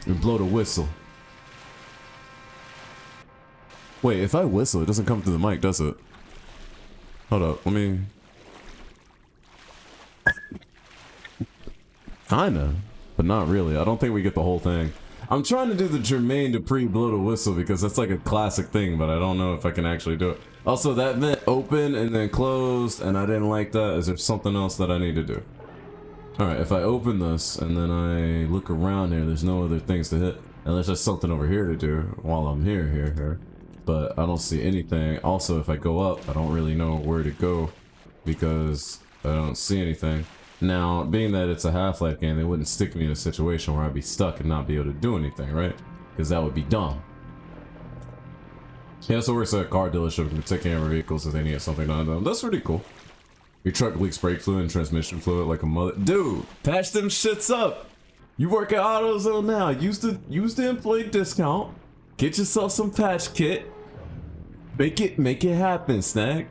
And blow the whistle. Wait, if I whistle, it doesn't come through the mic, does it? Hold up, let me... Kinda, but not really. I don't think we get the whole thing. I'm trying to do the Jermaine Dupri blow the whistle because that's like a classic thing, but I don't know if I can actually do it. Also, that vent opened and then closed, and I didn't like that. Is there something else that I need to do? Alright, if I open this and then I look around here, there's no other things to hit. And there's just something over here to do while I'm here. But I don't see anything. Also, if I go up, I don't really know where to go because I don't see anything. Now, being that it's a Half-Life game, they wouldn't stick me in a situation where I'd be stuck and not be able to do anything, right? Because that would be dumb. He also works at a car dealership and take care of vehicles if they need something done. That's pretty cool. Your truck leaks brake fluid and transmission fluid like a mother. Dude, patch them shits up. You work at AutoZone now. Use the employee discount. Get yourself some patch kit. Make it happen, Snag.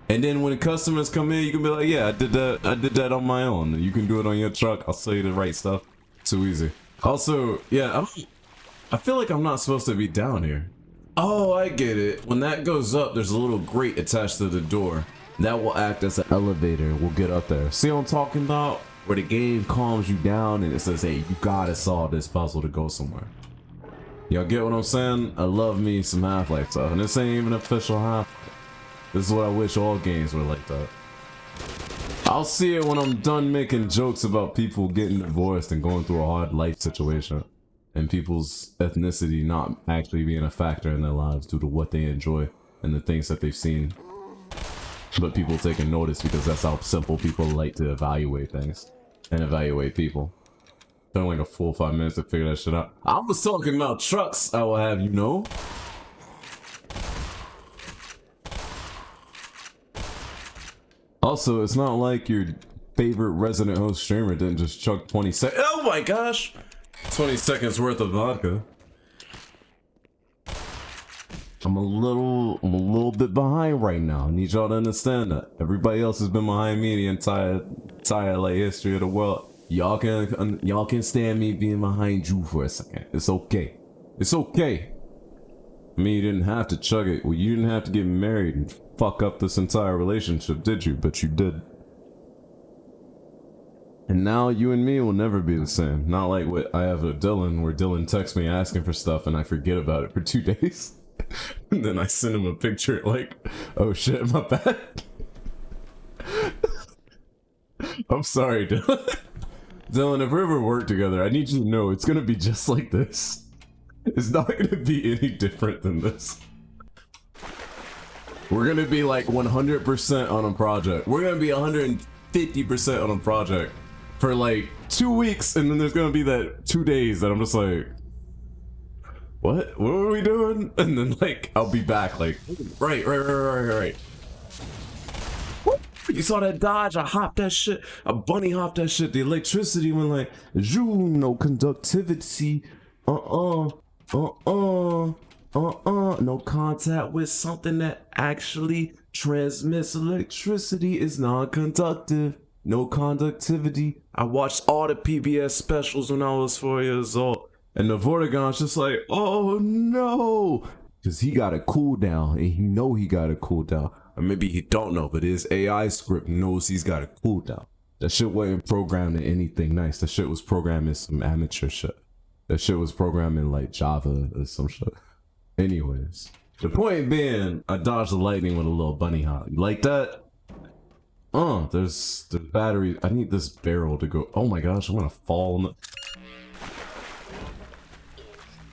And then when the customers come in, you can be like, yeah, I did that on my own. You can do it on your truck. I'll sell you the right stuff. Too easy. Also, yeah, I feel like I'm not supposed to be down here. Oh, I get it. When that goes up, there's a little grate attached to the door. That will act as an elevator. We'll get up there. See what I'm talking about? Where the game calms you down and it says, hey, you gotta solve this puzzle to go somewhere. Y'all get what I'm saying? I love me some Half-Life stuff. And this ain't even official Half-Life. This is what I wish all games were like that. I'll see it when I'm done making jokes about people getting divorced and going through a hard life situation. And people's ethnicity not actually being a factor in their lives due to what they enjoy and the things that they've seen. But people taking notice because that's how simple people like to evaluate things and evaluate people. Took like a full 5 minutes to figure that shit out. I was talking about trucks, I will have you know. Also, it's not like your favorite resident host streamer didn't just chug 20 seconds. Oh my gosh! 20 seconds worth of vodka. I'm a little bit behind right now. I need y'all to understand that. Everybody else has been behind me the entire like history of the world. Y'all can stand me being behind you for a second. It's okay. It's okay. I mean, you didn't have to chug it. Well, you didn't have to get married and fuck up this entire relationship, did you? But you did. And now you and me will never be the same. Not like what I have with Dylan, where Dylan texts me asking for stuff and I forget about it for 2 days. And then I send him a picture like, oh shit, my bad. I'm sorry, Dylan. Dylan, if we ever work together, I need you to know it's gonna be just like this. It's not gonna be any different than this. We're gonna be like 100% on a project. We're gonna be 150% on a project for like 2 weeks, and then there's gonna be that 2 days that I'm just like, what are we doing? And then like I'll be back like, right. You saw that dodge? I hopped that shit. I bunny hopped that shit. The electricity went like, no conductivity. No contact with something that actually transmits electricity is non-conductive. No conductivity. I watched all the PBS specials when I was 4 years old. And the Vortigon's just like, oh no. Because he got a cooldown. And he know he got a cooldown. Or maybe he don't know, but his AI script knows he's got a cooldown. That shit wasn't programmed in anything nice. That shit was programmed in some amateur shit. That shit was programmed in like Java or some shit. Anyways, the point being, I dodged the lightning with a little bunny hop. You like that? There's the battery. I need this barrel to go. Oh my gosh, I'm gonna fall in the...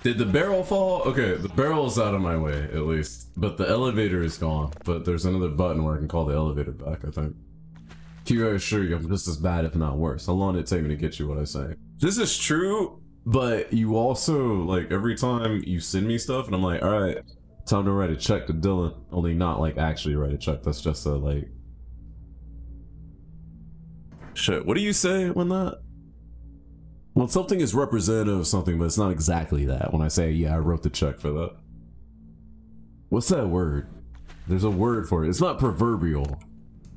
Did the barrel fall? Okay, the barrel's out of my way, at least. But the elevator is gone. But there's another button where I can call the elevator back, I think. Can you assure you I'm just as bad, if not worse? How long did it take me to get you what I say? This is true, but you also, like, every time you send me stuff, and I'm like, alright, time to write a check to Dylan. Only not, like, actually write a check. That's just a, like... Shit, what do you say when that? When something is representative of something, but it's not exactly that. When I say, yeah, I wrote the check for that. What's that word? There's a word for it. It's not proverbial.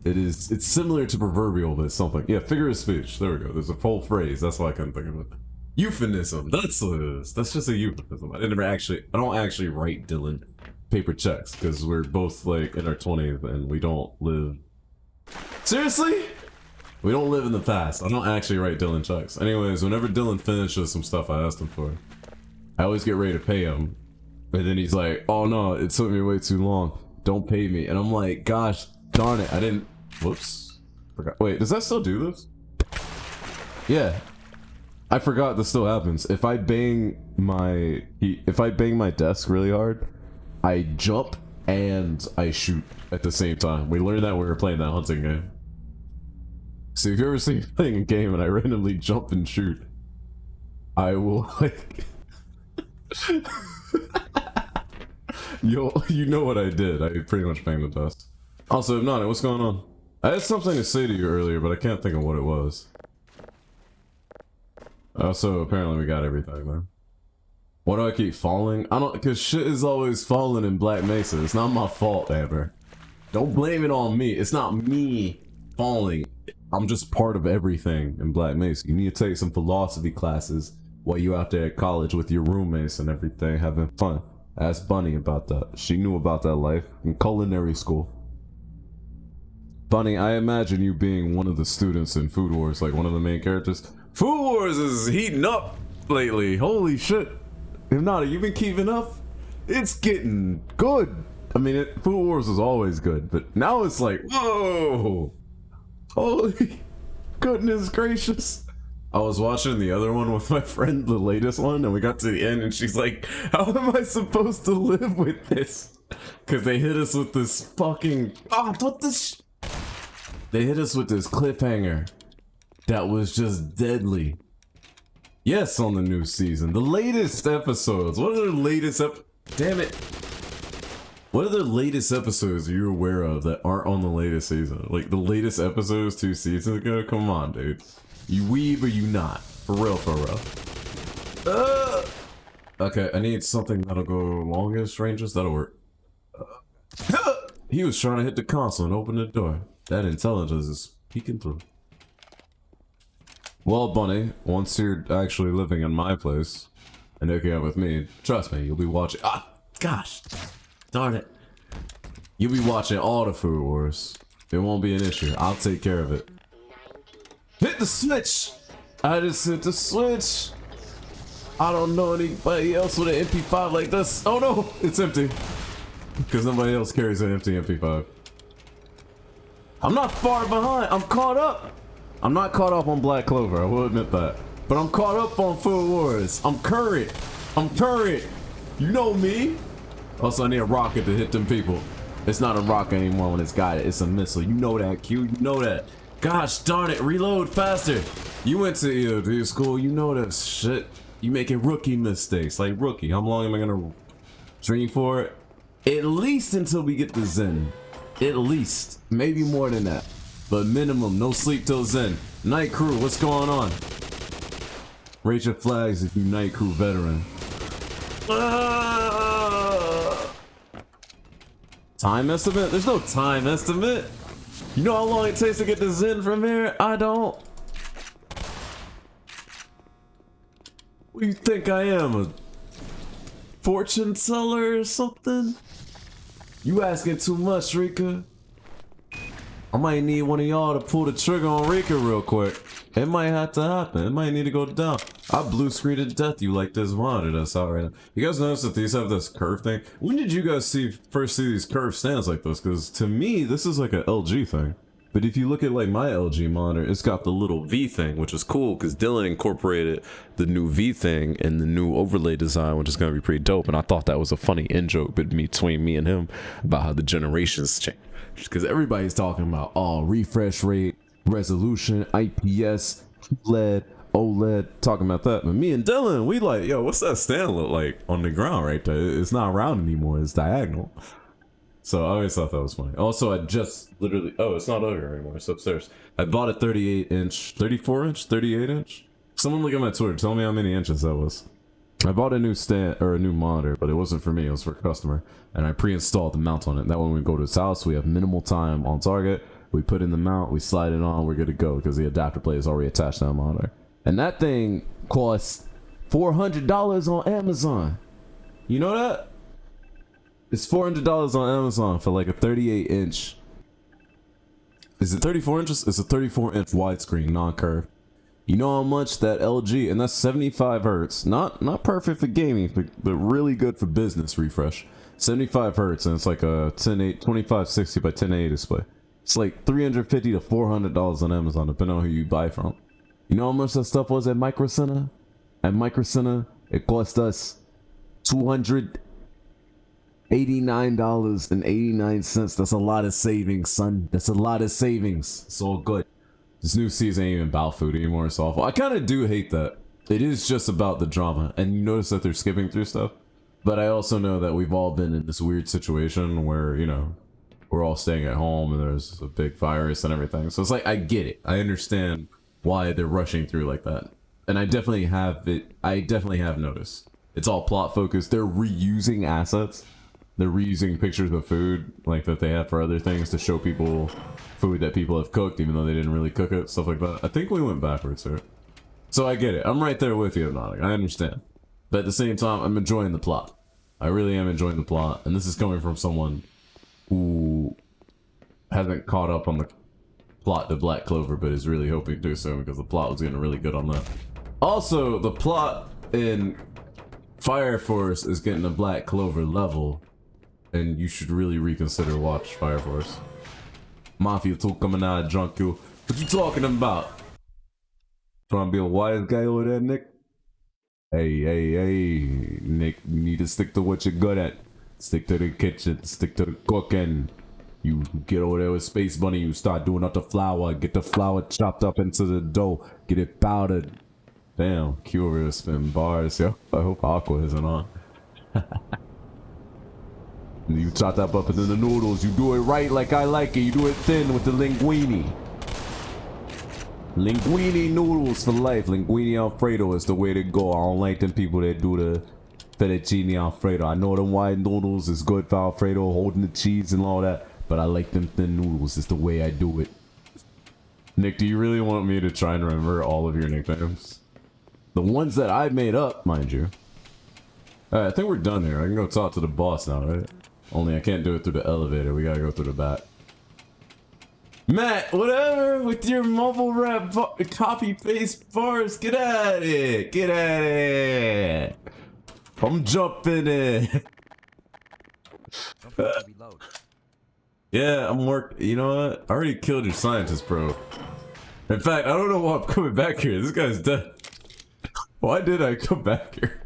It's similar to proverbial, but it's something. Yeah, figure of speech. There we go. There's a full phrase. That's why I couldn't think of it. Euphemism. That's what it is. That's just a euphemism. I don't actually write Dylan paper checks because we're both like in our 20s and we don't live. Seriously? We don't live in the past. I don't actually write Dylan checks. Anyways, whenever Dylan finishes some stuff I asked him for, I always get ready to pay him. And then he's like, oh no, it took me way too long. Don't pay me. And I'm like, gosh darn it, I didn't. Whoops. Forgot. Wait, does that still do this? Yeah. I forgot this still happens. If I bang my desk really hard, I jump and I shoot at the same time. We learned that when we were playing that hunting game. So if you ever see me playing a game and I randomly jump and shoot, I will like you know what I did. I pretty much banged the desk. Also, Nani, what's going on? I had something to say to you earlier, but I can't think of what it was. Also, apparently we got everything, man. Why do I keep falling? I don't, because shit is always falling in Black Mesa. It's not my fault, Amber. Don't blame it on me. It's not me falling. I'm just part of everything in Black Mesa. You need to take some philosophy classes while you out there at college with your roommates and everything, having fun. Ask Bunny about that. She knew about that life in culinary school. Bunny, I imagine you being one of the students in Food Wars, like one of the main characters. Food Wars is heating up lately. Holy shit. If not, you been keeping up? It's getting good. I mean, Food Wars was always good, but now it's like, whoa. Holy goodness gracious. I was watching the other one with my friend, the latest one, and we got to the end and she's like, how am I supposed to live with this? Because they hit us with this fucking... They hit us with this cliffhanger that was just deadly. Yes, on the new season. The latest episodes. What are the latest Damn it. What are the latest episodes you're aware of that aren't on the latest season? Like the latest episodes 2 seasons ago? Come on, dude. You weeb or you not? For real, for real. Okay, I need something that'll go longest ranges. That'll work. He was trying to hit the console and open the door. That intelligence is peeking through. Well, Bunny, once you're actually living in my place and hooking up with me, trust me, you'll be watching. Ah, gosh, darn it. You'll be watching all the Food Wars. It won't be an issue. I'll take care of it. Hit the switch! I just hit the switch. I don't know anybody else with an MP5 like this. Oh no, it's empty. Because nobody else carries an empty MP5. I'm not far behind. I'm caught up. I'm not caught up on Black Clover. I will admit that. But I'm caught up on Food Wars. I'm current. I'm current. You know me. Also, I need a rocket to hit them people. It's not a rocket anymore when it's got it. It's a missile. You know that, Q. You know that. Gosh darn it. Reload faster. You went to EOD school. You know that shit. You making rookie mistakes. Like rookie. How long am I going to stream for? At least until we get to Zen. At least. Maybe more than that. But minimum, no sleep till Zen. Night crew, what's going on? Rate your flags if you night crew veteran. Time estimate? There's no time estimate. You know how long it takes to get to Zen from here? I don't. What do you think I am? A fortune teller or something? You asking too much, Rika. I might need one of y'all to pull the trigger on Rika real quick. It might have to happen. It might need to go down. I blue screened to death you like this monitor that's out right now. You guys notice that these have this curve thing? When did you guys first see these curved stands like this? Because to me, this is like an LG thing. But if you look at like my LG monitor, it's got the little V thing, which is cool because Dylan incorporated the new V thing and the new overlay design, which is going to be pretty dope. And I thought that was a funny in-joke between me and him about how the generations change. Because everybody's talking about, oh, refresh rate, resolution, IPS, LED, OLED, talking about that. But me and Dylan, we like, yo, what's that stand look like on the ground right there? It's not round anymore, it's diagonal. So I always thought that was funny. Also, I just literally, oh, it's not over anymore, it's upstairs. I bought a 38 inch, 34 inch, 38 inch Someone look at my Twitter. Tell me how many inches that was. I bought a new stand or a new monitor, but it wasn't for me. It was for a customer, and I pre-installed the mount on it. That way, when we go to his house, we have minimal time on target. We put in the mount, we slide it on, we're good to go because the adapter plate is already attached to the monitor. And that thing costs $400 on Amazon. You know that? It's $400 on Amazon for like a 38-inch. Is it 34 inches? It's a 34-inch widescreen, non-curved. You know how much that LG, and that's 75 hertz, not perfect for gaming, but really good for business refresh. 75 hertz, and it's like a 2560 by 1080 display. It's like $350 to $400 on Amazon, depending on who you buy from. You know how much that stuff was at Micro Center? At Micro Center, it cost us $289.89. That's a lot of savings, son. That's a lot of savings. It's all good. This new season ain't even about food anymore. It's awful. I kind of do hate that. It is just about the drama. And you notice that they're skipping through stuff. But I also know that we've all been in this weird situation where, you know, we're all staying at home and there's a big virus and everything. So it's like, I get it. I understand why they're rushing through like that. And I definitely have noticed. It's all plot focused. They're reusing assets. They're reusing pictures of food like that they have for other things to show people food that people have cooked even though they didn't really cook it, stuff like that. I think we went backwards here. So I get it. I'm right there with you, Hypnotic. I understand. But at the same time, I'm enjoying the plot. I really am enjoying the plot. And this is coming from someone who hasn't caught up on the plot to Black Clover, but is really hoping to do so because the plot was getting really good on that. Also, the plot in Fire Force is getting a Black Clover level. And you should really reconsider watch Fire Force. Mafia 2 coming out of drunk you. What you talking about? Trying to be a wise guy over there, Nick? Hey, Nick, you need to stick to what you're good at. Stick to the kitchen, stick to the cooking. You get over there with Space Bunny, you start doing up the flour, get the flour chopped up into the dough, get it powdered. Damn, Q over here spin bars, yo. I hope Aqua isn't on. You chop that up into the noodles. You do it right like I like it. You do it thin with the linguine. Linguine noodles for life. Linguine Alfredo is the way to go. I don't like them people that do the fettuccine Alfredo. I know them white noodles is good for Alfredo, holding the cheese and all that. But I like them thin noodles. It's the way I do it. Nick, do you really want me to try and remember all of your nicknames? The ones that I made up, mind you. Alright, I think we're done here. I can go talk to the boss now, right? Only I can't do it through the elevator. We gotta go through the back. Matt, whatever with your mobile rap copy paste bars. Get at it. Get at it. I'm jumping in. Yeah, I'm working. You know what? I already killed your scientist, bro. In fact, I don't know why I'm coming back here. This guy's dead. Why did I come back here?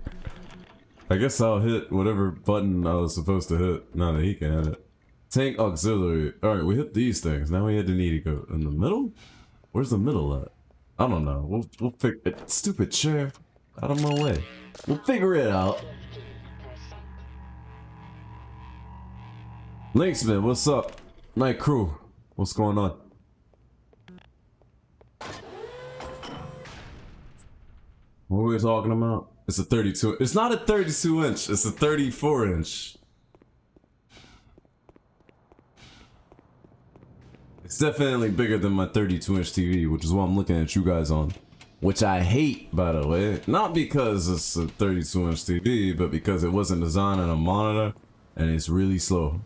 I guess I'll hit whatever button I was supposed to hit. Now that he can hit it. Tank auxiliary. Alright, we hit these things. Now we had to need to go in the middle? Where's the middle at? I don't know. We'll figure it. Stupid chair. Out of my way. We'll figure it out. Linksman, what's up? Night crew. What's going on? What were we talking about? It's a 32. It's not a 32 inch. It's a 34 inch. It's definitely bigger than my 32 inch TV, which is what I'm looking at you guys on. Which I hate, by the way. Not because it's a 32 inch TV, but because it wasn't designed on a monitor and it's really slow.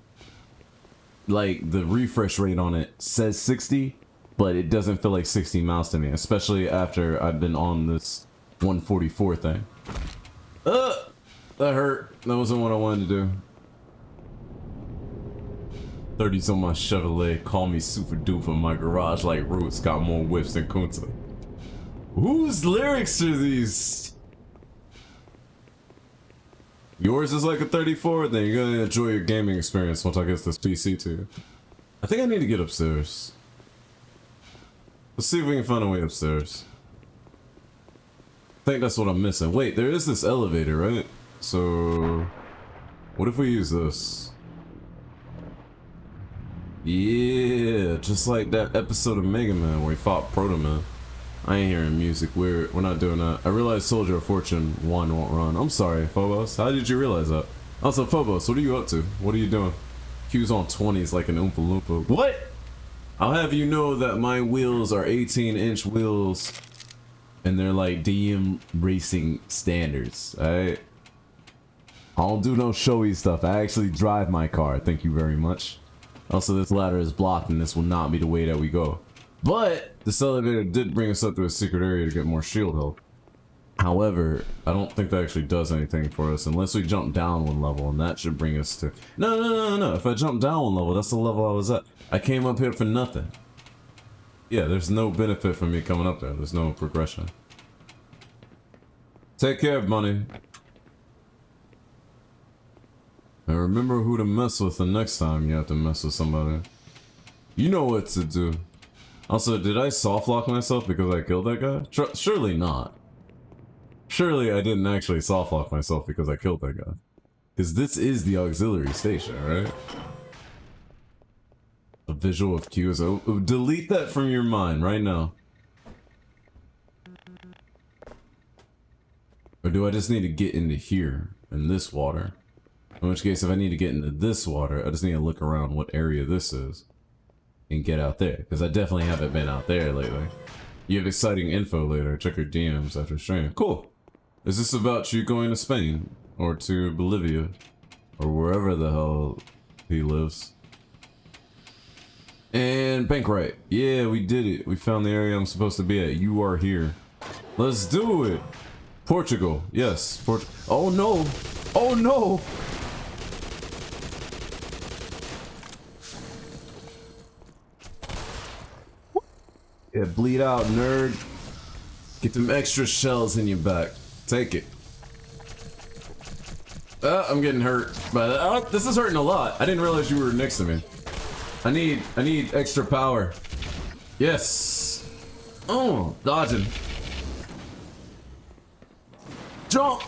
Like, the refresh rate on it says 60, but it doesn't feel like 60 mouse to me, especially after I've been on this 144 thing. That hurt. That wasn't what I wanted to do. 30s on my Chevrolet, call me super duper. My garage like Roots, got more whips than Kunta. Whose lyrics are these? Yours is like a 34, then you're gonna enjoy your gaming experience once I get this PC to you. I think I need to get upstairs. Let's see if we can find a way upstairs. I think that's what I'm missing. Wait, there is this elevator, right? So, what if we use this? Yeah, just like that episode of Mega Man where he fought Proto Man. I ain't hearing music. We're not doing that. I realize Soldier of Fortune 1 won't run. I'm sorry, Phobos. How did you realize that? Also, Phobos, what are you up to? What are you doing? Q's on 20s like an Oompa Loompa. What? I'll have you know that my wheels are 18-inch wheels. And they're like DM racing standards, alright? I don't do no showy stuff. I actually drive my car. Thank you very much. Also, this ladder is blocked and this will not be the way that we go. But this elevator did bring us up to a secret area to get more shield health. However, I don't think that actually does anything for us unless we jump down one level, and that should bring us to... No. If I jump down one level, that's the level I was at. I came up here for nothing. Yeah, there's no benefit from me coming up there. There's no progression. Take care, bunny. And remember who to mess with the next time you have to mess with somebody. You know what to do. Also, did I soft lock myself because I killed that guy? Surely not. Surely I didn't actually soft lock myself because I killed that guy. Because this is the auxiliary station, right? A visual of Q's. Oh, delete that from your mind right now. Or do I just need to get into here, in this water? In which case, if I need to get into this water, I just need to look around what area this is. And get out there. Because I definitely haven't been out there lately. You have exciting info later. Check your DMs after stream. Cool. Is this about you going to Spain? Or to Bolivia? Or wherever the hell he lives? And bank right. Yeah, we did it. We found the area I'm supposed to be at. You are here. Let's do it. Portugal. Yes. Oh no. Oh no. Yeah, bleed out, nerd. Get them extra shells in your back. Take it. I'm getting hurt. But this is hurting a lot. I didn't realize you were next to me. I need extra power. Yes. Oh, dodging. Jump.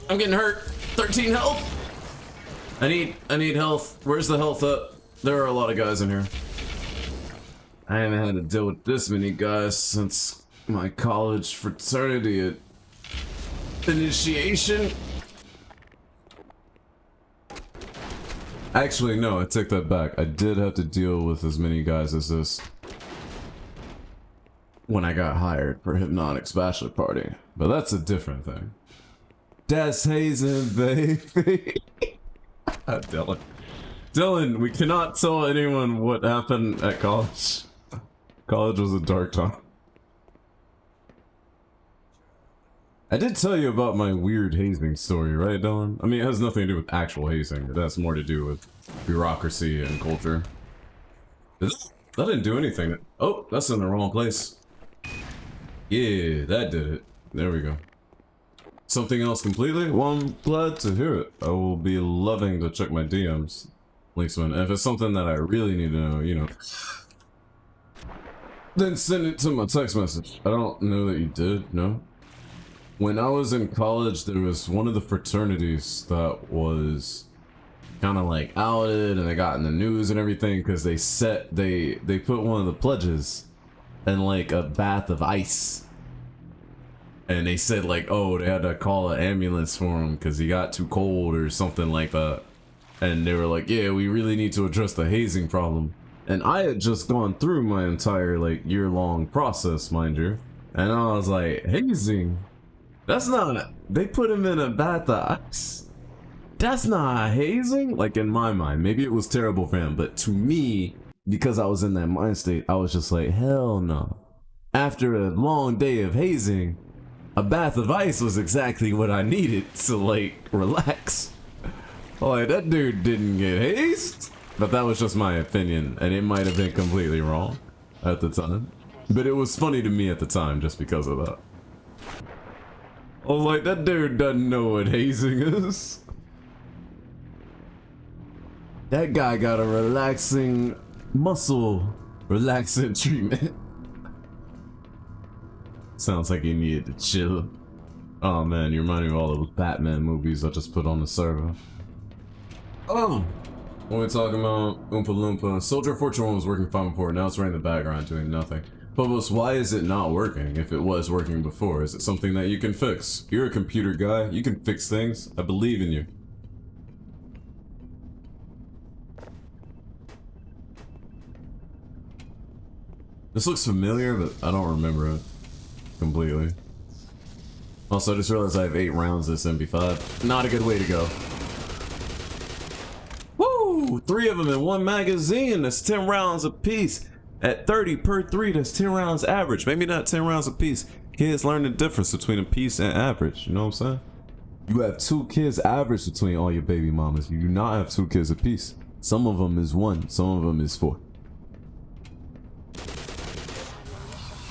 I'm getting hurt. 13 health. I need health. Where's the health up? There are a lot of guys in here. I haven't had to deal with this many guys since my college fraternity initiation. Actually, no, I take that back. I did have to deal with as many guys as this when I got hired for Hypnotic's bachelor party. But that's a different thing. That's hazing, baby. Dylan. Dylan, we cannot tell anyone what happened at college. College was a dark time. I did tell you about my weird hazing story, right, Dylan? I mean, it has nothing to do with actual hazing. It has more to do with bureaucracy and culture. That didn't do anything. Oh, that's in the wrong place. Yeah, that did it. There we go. Something else completely? Well, I'm glad to hear it. I will be loving to check my DMs. Linksman, if it's something that I really need to know, you know, then send it to my text message. I don't know that you did, no? When I was in college, there was one of the fraternities that was kind of like outed, and they got in the news and everything because they put one of the pledges in like a bath of ice. And they said like, oh, they had to call an ambulance for him because he got too cold or something like that. And they were like, yeah, we really need to address the hazing problem. And I had just gone through my entire like year-long process, mind you. And I was like, hazing? That's not, they put him in a bath of ice. That's not hazing? Like in my mind, maybe it was terrible for him, but to me, because I was in that mind state, I was just like, hell no. After a long day of hazing, a bath of ice was exactly what I needed to like relax. Like, that dude didn't get hazed, but that was just my opinion, and it might have been completely wrong at the time. But it was funny to me at the time just because of that. I was like, that dude doesn't know what hazing is. That guy got a relaxing muscle relaxing treatment. Sounds like he needed to chill. Oh man, you remind me of all those Batman movies I just put on the server. Oh, What are we talking about? Oompa Loompa. Soldier of Fortune 1 was working fine before, now it's right in the background doing nothing. Phobos, why is it not working if it was working before? Is it something that you can fix? You're a computer guy, you can fix things. I believe in you. This looks familiar, but I don't remember it completely. Also, I just realized I have 8 rounds of this MP5. Not a good way to go. Woo! 3 of them in 1 magazine. That's 10 rounds apiece. At 30 per 3, that's 10 rounds average. Maybe not 10 rounds apiece. Kids learn the difference between a piece and average. You know what I'm saying? You have 2 kids average between all your baby mamas. You do not have 2 kids apiece. Some of them is 1. Some of them is 4.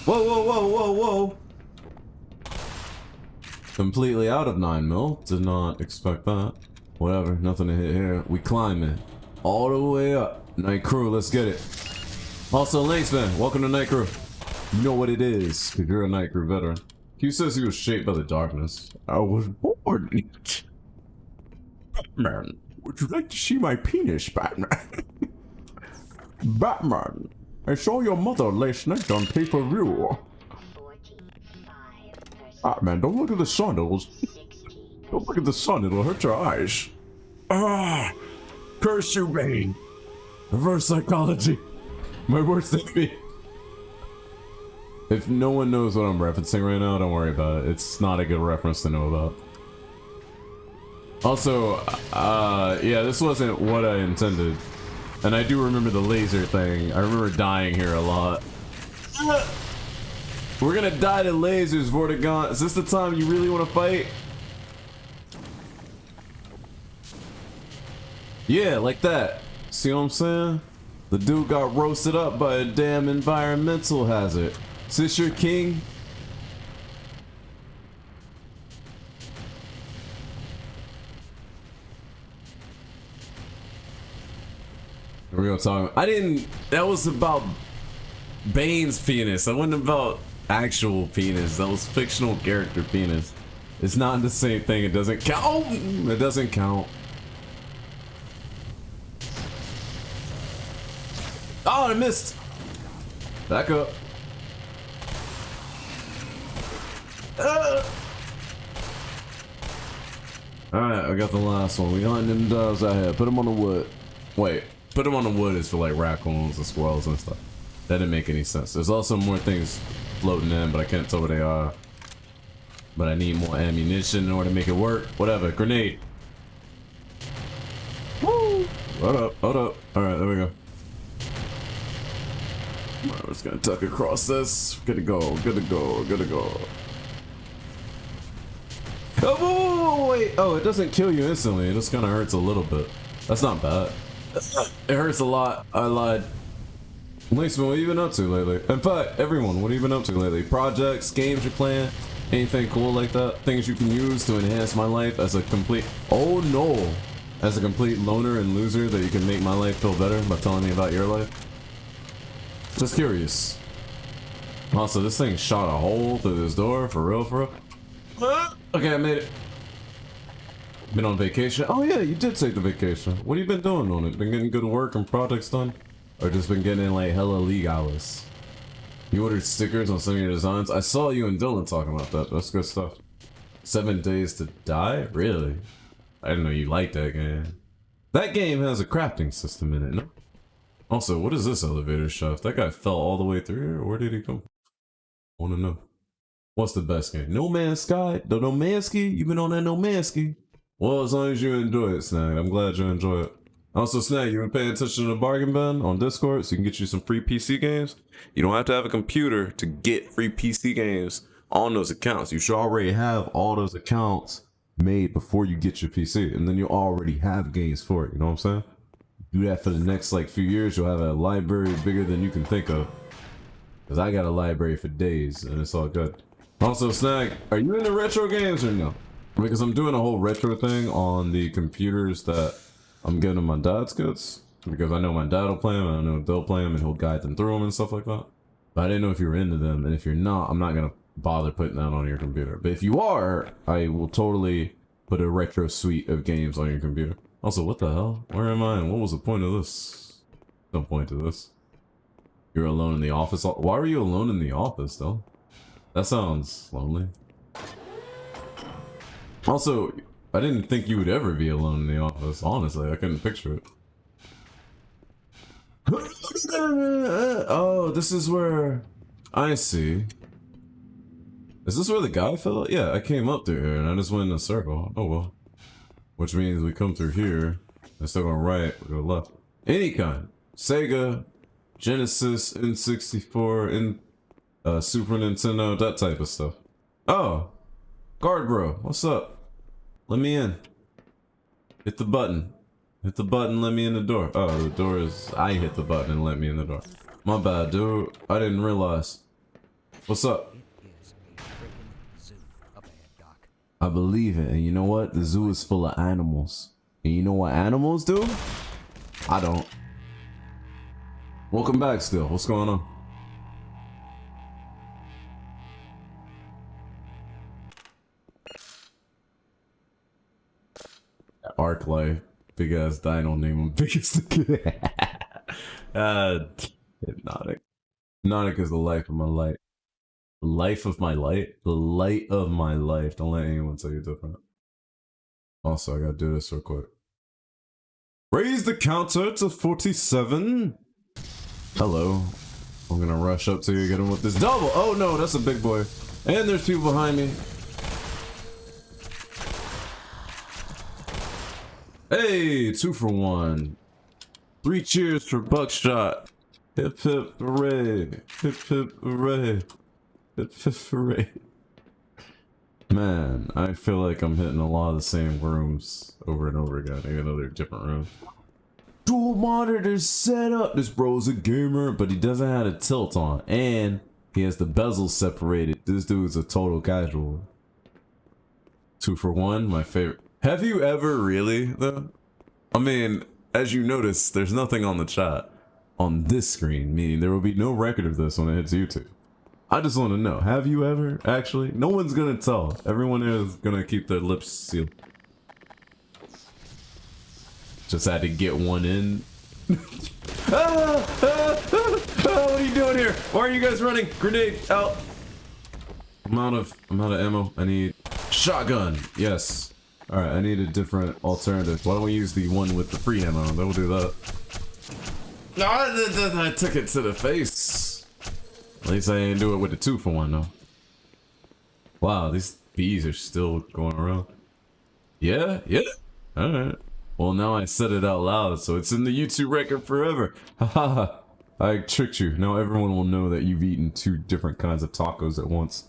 Whoa, whoa, whoa, whoa, whoa. Completely out of 9mm. Did not expect that. Whatever, nothing to hit here. We climbing all the way up. Night crew, let's get it. Also, Lanksman, welcome to Night crew. You know what it is, because you're a Night crew veteran. Q says he was shaped by the darkness. I was born in it. Batman, would you like to see my penis, Batman? Batman, I saw your mother last night on pay-per-view. Batman, don't look at the sun, don't look at the sun, it'll hurt your eyes. Ah, curse you, Bane. Reverse psychology. My worst enemy. If no one knows what I'm referencing right now, don't worry about it. It's not a good reference to know about. Also, yeah, this wasn't what I intended. And I do remember the laser thing. I remember dying here a lot. We're gonna die to lasers, Vortigaunt. Is this the time you really want to fight? Yeah, like that. See what I'm saying? The dude got roasted up by a damn environmental hazard. Is this your king? We're gonna talk. I didn't. That was about Bane's penis. That wasn't about actual penis. That was fictional character penis. It's not the same thing. It doesn't count. It doesn't count. Oh, I missed. Back up. Alright, I got the last one. We hunting them doves out here. Put them on the wood. Wait, put them on the wood is for like raccoons and squirrels and stuff. That didn't make any sense. There's also more things floating in, but I can't tell what they are. But I need more ammunition in order to make it work. Whatever. Grenade. Woo! Hold up, hold up. Alright, there we go. Alright, we're just gonna tuck across this. Good to go, good to go, good to go. Oh, wait. Oh, it doesn't kill you instantly. It just kind of hurts a little bit. That's not bad. It hurts a lot. I lied. Lynxman, what have you been up to lately? In fact, everyone, what have you been up to lately? Projects, games you're playing, anything cool like that? Things you can use to enhance my life as a complete... Oh no! As a complete loner and loser that you can make my life feel better by telling me about your life? Just curious. Also, this thing shot a hole through this door, for real, for real? Okay, I made it. Been on vacation? Oh yeah, you did take the vacation. What have you been doing on it? Been getting good work and projects done? Or just been getting in like hella league hours? You ordered stickers on some of your designs? I saw you and Dylan talking about that. That's good stuff. 7 Days to Die? Really? I didn't know you liked that game. That game has a crafting system in it, no? Also, what is this elevator shaft? That guy fell all the way through here? Where did he come? I wanna know. What's the best game? No Man's Sky? The No Man's Ski? You been on that No Man's Ski? Well, as long as you enjoy it, Snag. I'm glad you enjoy it. Also, Snag, you been paying attention to the bargain bin on Discord so you can get you some free PC games? You don't have to have a computer to get free PC games on those accounts. You should already have all those accounts made before you get your PC, and then you already have games for it, you know what I'm saying? Do that for the next like few years, you'll have a library bigger than you can think of. Because I got a library for days, and it's all good. Also, Snag, are you into retro games or no? Because I'm doing a whole retro thing on the computers that I'm giving my dad's kids. Because I know my dad will play them, and I know they'll play them, and he'll guide them through them and stuff like that. But I didn't know if you were into them, and if you're not, I'm not going to bother putting that on your computer. But if you are, I will totally put a retro suite of games on your computer. Also, what the hell? Where am I and what was the point of this? No point to this. You're alone in the office? Why are you alone in the office, though? That sounds lonely. Also, I didn't think you would ever be alone in the office. Honestly, I couldn't picture it. Oh, this is where... I see. Is this where the guy fell out? Yeah, I came up through here and I just went in a circle. Oh well. Which means we come through here. Instead of going right, we go left. Any kind. Sega, Genesis, N64, Super Nintendo, that type of stuff. Oh. Guard bro, what's up? Let me in. Hit the button. Hit the button, let me in the door. Oh, the door is... I hit the button and let me in the door. My bad, dude. I didn't realize. What's up? It is a freaking zoo up ahead, Doc. I believe it, and you know what? The zoo is full of animals. And you know what animals do? I don't. Welcome back still. What's going on? Arc Life. Big ass dino name him biggest. Hypnotic. Hypnotic is the life of my light. The life of my light? The light of my life. Don't let anyone tell you different. Also, I gotta do this real quick. Raise the counter to 47. Hello. I'm gonna rush up to you, get him with this double. Oh no, that's a big boy. And there's people behind me. Hey, 2 for 1. 3 cheers for Buckshot. Hip hip hooray. Hip hip hooray. Hip hip hooray. Man, I feel like I'm hitting a lot of the same rooms over and over again. In another different room. Dual monitors set up. This bro's a gamer, but he doesn't have a tilt on. And he has the bezels separated. This dude's a total casual. 2 for 1, my favorite. Have you ever really, though? I mean, as you notice, there's nothing on the chat on this screen, meaning there will be no record of this when it hits YouTube. I just want to know, have you ever, actually? No one's gonna tell. Everyone is gonna keep their lips sealed. Just had to get one in. What are you doing here? Why are you guys running? Grenade out. I'm out of ammo. I need shotgun. Yes. All right. I need a different alternative. Why don't we use the one with the free ammo? That will do that. No, I took it to the face. At least I didn't do it with the 2 for 1 though. Wow, these bees are still going around. Yeah. All right. Well, now I said it out loud, so it's in the YouTube record forever. Haha. I tricked you. Now everyone will know that you've eaten 2 different kinds of tacos at once.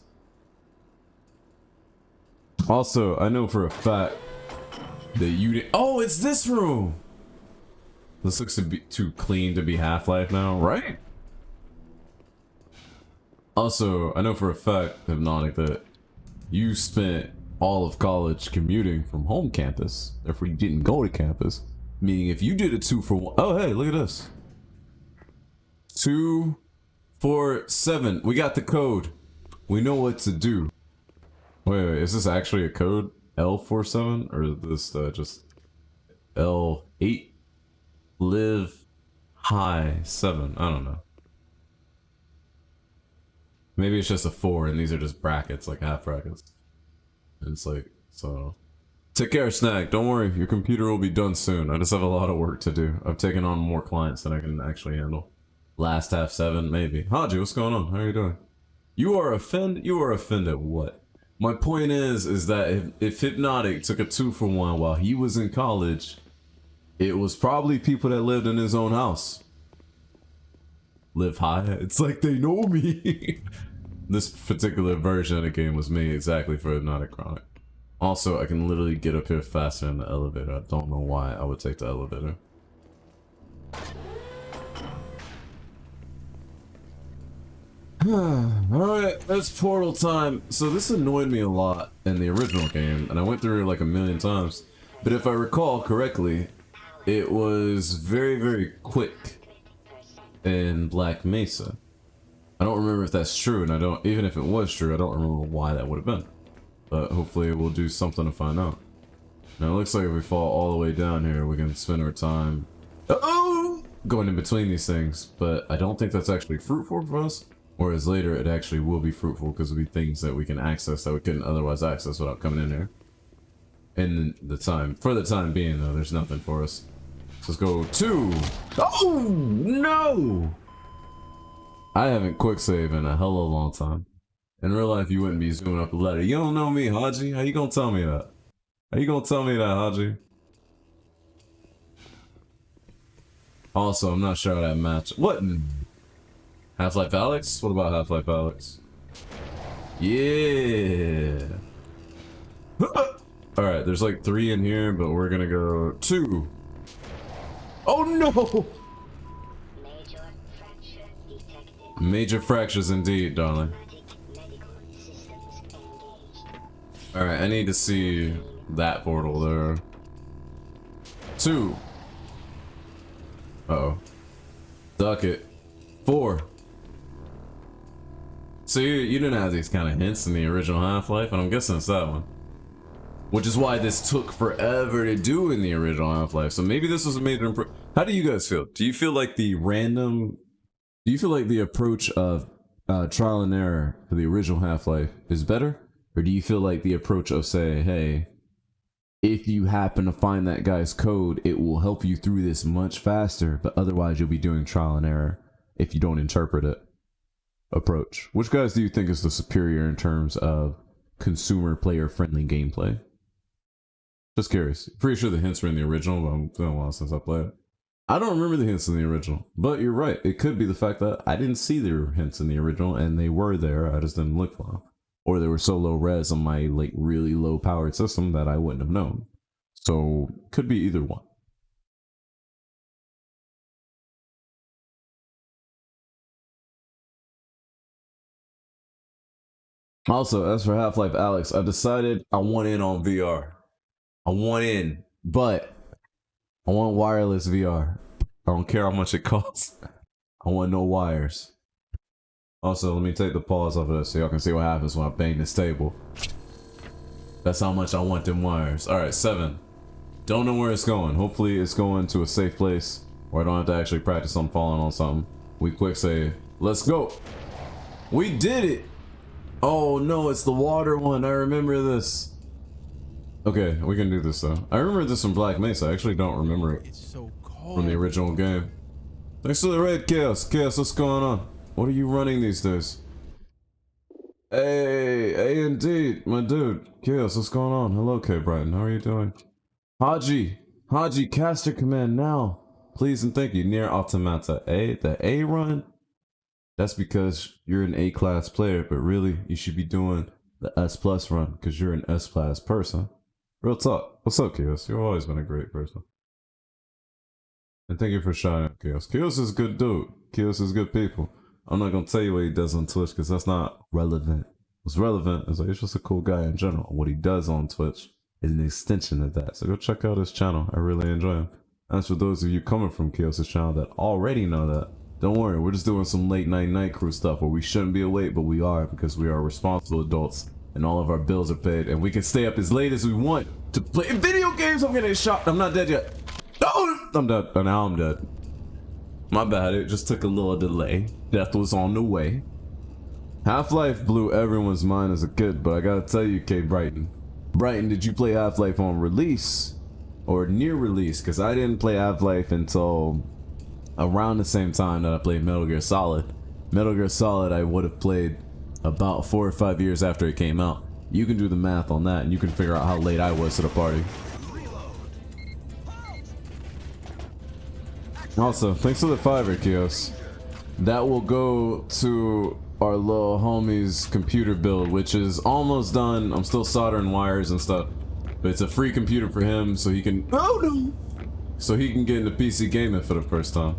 Also, I know for a fact that you didn't. Oh, it's this room! This looks to be too clean to be Half-Life now, right? Also, I know for a fact, Hypnotic, that you spent all of college commuting from home campus. Therefore, you didn't go to campus. Meaning, if you did a 2 for 1. Oh, hey, look at this. 2 4 7. We got the code. We know what to do. Wait, is this actually a code? L47? Or is this just L8? Live high 7. I don't know. Maybe it's just a 4 and these are just brackets, like half brackets. It's like, so. Take care, Snag. Don't worry, your computer will be done soon. I just have a lot of work to do. I've taken on more clients than I can actually handle. Last half 7, maybe. Haji, what's going on? How are you doing? You are offended? You are offended what? My point is that if Hypnotic took a 2 for 1 while he was in college, it was probably people that lived in his own house. Live high. It's like they know me. This particular version of the game was made exactly for Hypnotic Chronic. Also, I can literally get up here faster in the elevator. I don't know why I would take the elevator. Alright, that's portal time. So this annoyed me a lot in the original game, and I went through it like a million times. But if I recall correctly, it was very, very quick in Black Mesa. I don't remember if that's true, and I don't, even if it was true, I don't remember why that would have been. But hopefully we'll do something to find out. Now it looks like if we fall all the way down here, we can spend our time going in between these things, but I don't think that's actually fruitful for us. Whereas later, it actually will be fruitful because it'll be things that we can access that we couldn't otherwise access without coming in here. For the time being though, there's nothing for us. So let's go 2. Oh no! I haven't quick save in a hell of a long time. In real life, you wouldn't be zooming up a letter. You don't know me, Haji. How you gonna tell me that? How you gonna tell me that, Haji? Also, I'm not sure how that match. What? Half-Life Alyx? What about Half-Life Alyx? Yeah. Alright, there's like 3 in here, but we're gonna go 2. Oh no! Major fractures indeed, darling. Alright, I need to see that portal there. 2. Uh-oh. Duck it. 4. So you didn't have these kind of hints in the original Half-Life, and I'm guessing it's that one. Which is why this took forever to do in the original Half-Life. So maybe this was a major improvement. How do you guys feel? Do you feel like the approach of trial and error for the original Half-Life is better? Or do you feel like the approach of say, hey, if you happen to find that guy's code, it will help you through this much faster, but otherwise you'll be doing trial and error if you don't interpret it approach? Which guys do you think is the superior in terms of consumer player friendly gameplay? Just curious. Pretty sure the hints were in the original, but it's been a while since I played it. I don't remember the hints in the original, but you're right. It could be the fact that I didn't see the hints in the original and they were there. I just didn't look for them. Or they were so low res on my like really low powered system that I wouldn't have known. So could be either one. Also, as for Half-Life Alyx, I decided I want in on VR. I want in, but I want wireless VR. I don't care how much it costs. I want no wires. Also, let me take the pause off of this so y'all can see what happens when I bang this table. That's how much I want them wires. Alright, 7. Don't know where it's going. Hopefully it's going to a safe place where I don't have to actually practice on falling on something. We quick save. Let's go. We did it. Oh no, it's the water one. I remember this. Okay, we can do this though. I remember this from Black Mesa. I actually don't remember it It's so cold. from the original game. Thanks to the raid, Chaos. Chaos, what's going on? What are you running these days? Hey, indeed, my dude. Chaos, what's going on? Hello, K. Brighton. How are you doing? Haji, cast your command now. Please and thank you. Near Automata. The A run? That's because you're an A-class player, but really, you should be doing the S+ run, because you're an S-class person. Real talk. What's up, Chaos? You've always been a great person. And thank you for shouting out Chaos. Chaos is a good dude. Chaos is good people. I'm not gonna tell you what he does on Twitch because that's not relevant. What's relevant is like he's just a cool guy in general. What he does on Twitch is an extension of that. So go check out his channel. I really enjoy him. As for those of you coming from Chaos's channel that already know that, don't worry, we're just doing some late night crew stuff where we shouldn't be awake, but we are because we are responsible adults and all of our bills are paid and we can stay up as late as we want to play video games. I'm getting shot. I'm not dead yet. Oh, I'm dead. Oh, now I'm dead. My bad, it just took a little delay. Death was on the way. Half-Life blew everyone's mind as a kid, but I gotta tell you, K. Brighton, did you play Half-Life on release or near release? Because I didn't play Half-Life until around the same time that I played Metal Gear Solid. Metal Gear Solid I would have played about 4 or 5 years after it came out. You can do the math on that and you can figure out how late I was to the party. Also, thanks to the $5, Kios. That will go to our little homie's computer build, which is almost done. I'm still soldering wires and stuff, but it's a free computer for him, so he can so he can get into PC gaming for the first time.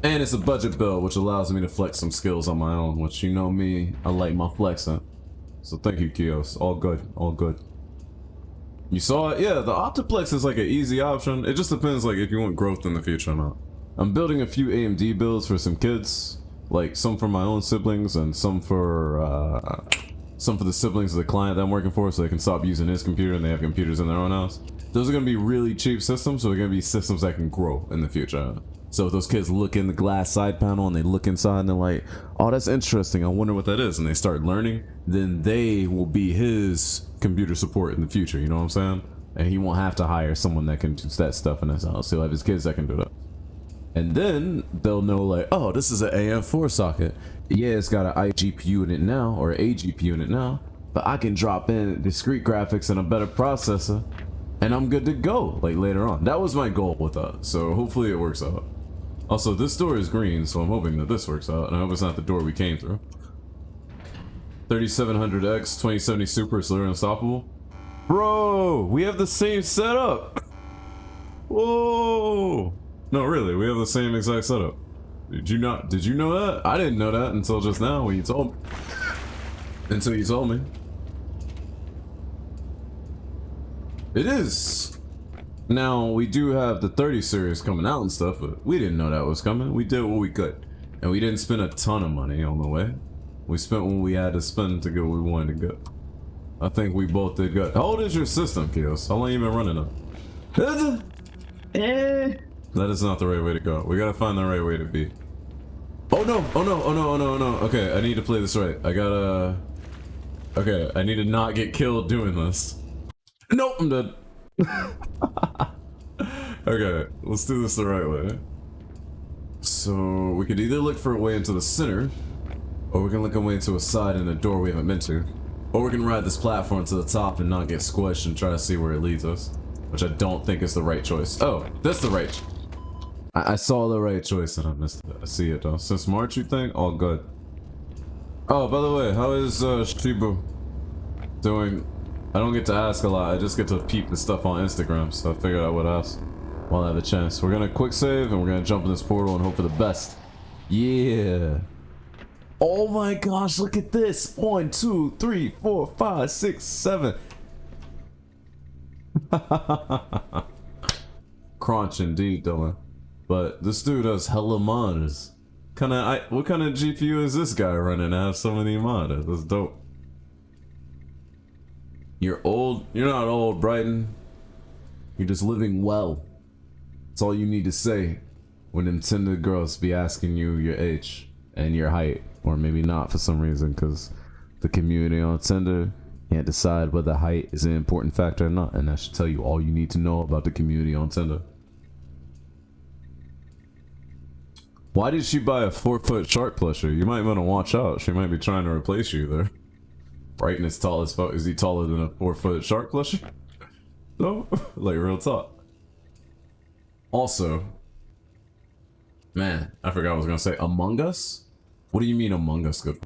And it's a budget build, which allows me to flex some skills on my own, which you know me, I like my flexing. So thank you, Kios. All good, all good. You saw it? Yeah, the Optiplex is like an easy option. It just depends like if you want growth in the future or not. I'm building a few AMD builds for some kids, like some for my own siblings and some for some for the siblings of the client that I'm working for so they can stop using his computer and they have computers in their own house. Those are going to be really cheap systems, so they're going to be systems that can grow in the future. So if those kids look in the glass side panel and they look inside and they're like, oh, that's interesting, I wonder what that is, and they start learning, then they will be his computer support in the future, you know what I'm saying? And he won't have to hire someone that can do that stuff in his house. He'll have his kids that can do that. And then they'll know like, oh, this is an AM4 socket. Yeah, it's got an iGPU in it now, or a GPU in it now, but I can drop in discrete graphics and a better processor, and I'm good to go, like later on. That was my goal with that, so hopefully it works out. Also, this door is green, so I'm hoping that this works out, and I hope it's not the door we came through. 3700X, 2070 Super, is literally unstoppable. Bro, we have the same setup! Whoa! No, really, we have the same exact setup. Did you know that? I didn't know that until just now when you told me. Until you told me. It is. Now, we do have the 30 series coming out and stuff, but we didn't know that was coming. We did what we could. And we didn't spend a ton of money on the way. We spent what we had to spend to go where we wanted to go. I think we both did good. How old is your system, Kios? How long you been running it? That is not the right way to go. We gotta find the right way to be. Oh no! Oh no! Oh no! Oh no! Oh no! Okay, I need to play this right. I gotta... Okay, I need to not get killed doing this. Nope, I'm dead. Okay, let's do this the right way. So, we could either look for a way into the center, or we can look a way into a side and a door we haven't been to. Or we can ride this platform to the top and not get squished and try to see where it leads us. Which I don't think is the right choice. Oh, that's the right. I saw the right choice and I missed it. I see it though. Since March, you think? All good. Oh, by the way, how is Shibu doing? I don't get to ask a lot. I just get to peep the stuff on Instagram, so I figured I would ask while I have a chance. We're gonna quick save and we're gonna jump in this portal and hope for the best. Yeah. Oh my gosh, look at this. 1, 2, 3, 4, 5, 6, 7. Crunch indeed, Dylan. But this dude has hella monitors. What kind of GPU is this guy running to have so many monitors? That's dope. You're old. You're not old, Brighton. You're just living well. That's all you need to say when them Tinder girls be asking you your age and your height. Or maybe not for some reason, because the community on Tinder can't decide whether height is an important factor or not, and that should tell you all you need to know about the community on Tinder. Why did she buy a 4-foot shark plushie? You might want to watch out. She might be trying to replace you there. Brighton is tall as fuck. Is he taller than a 4-foot shark plushie? No? Like real talk. Also, man, I forgot what I was gonna say. Among Us? What do you mean Among Us, good?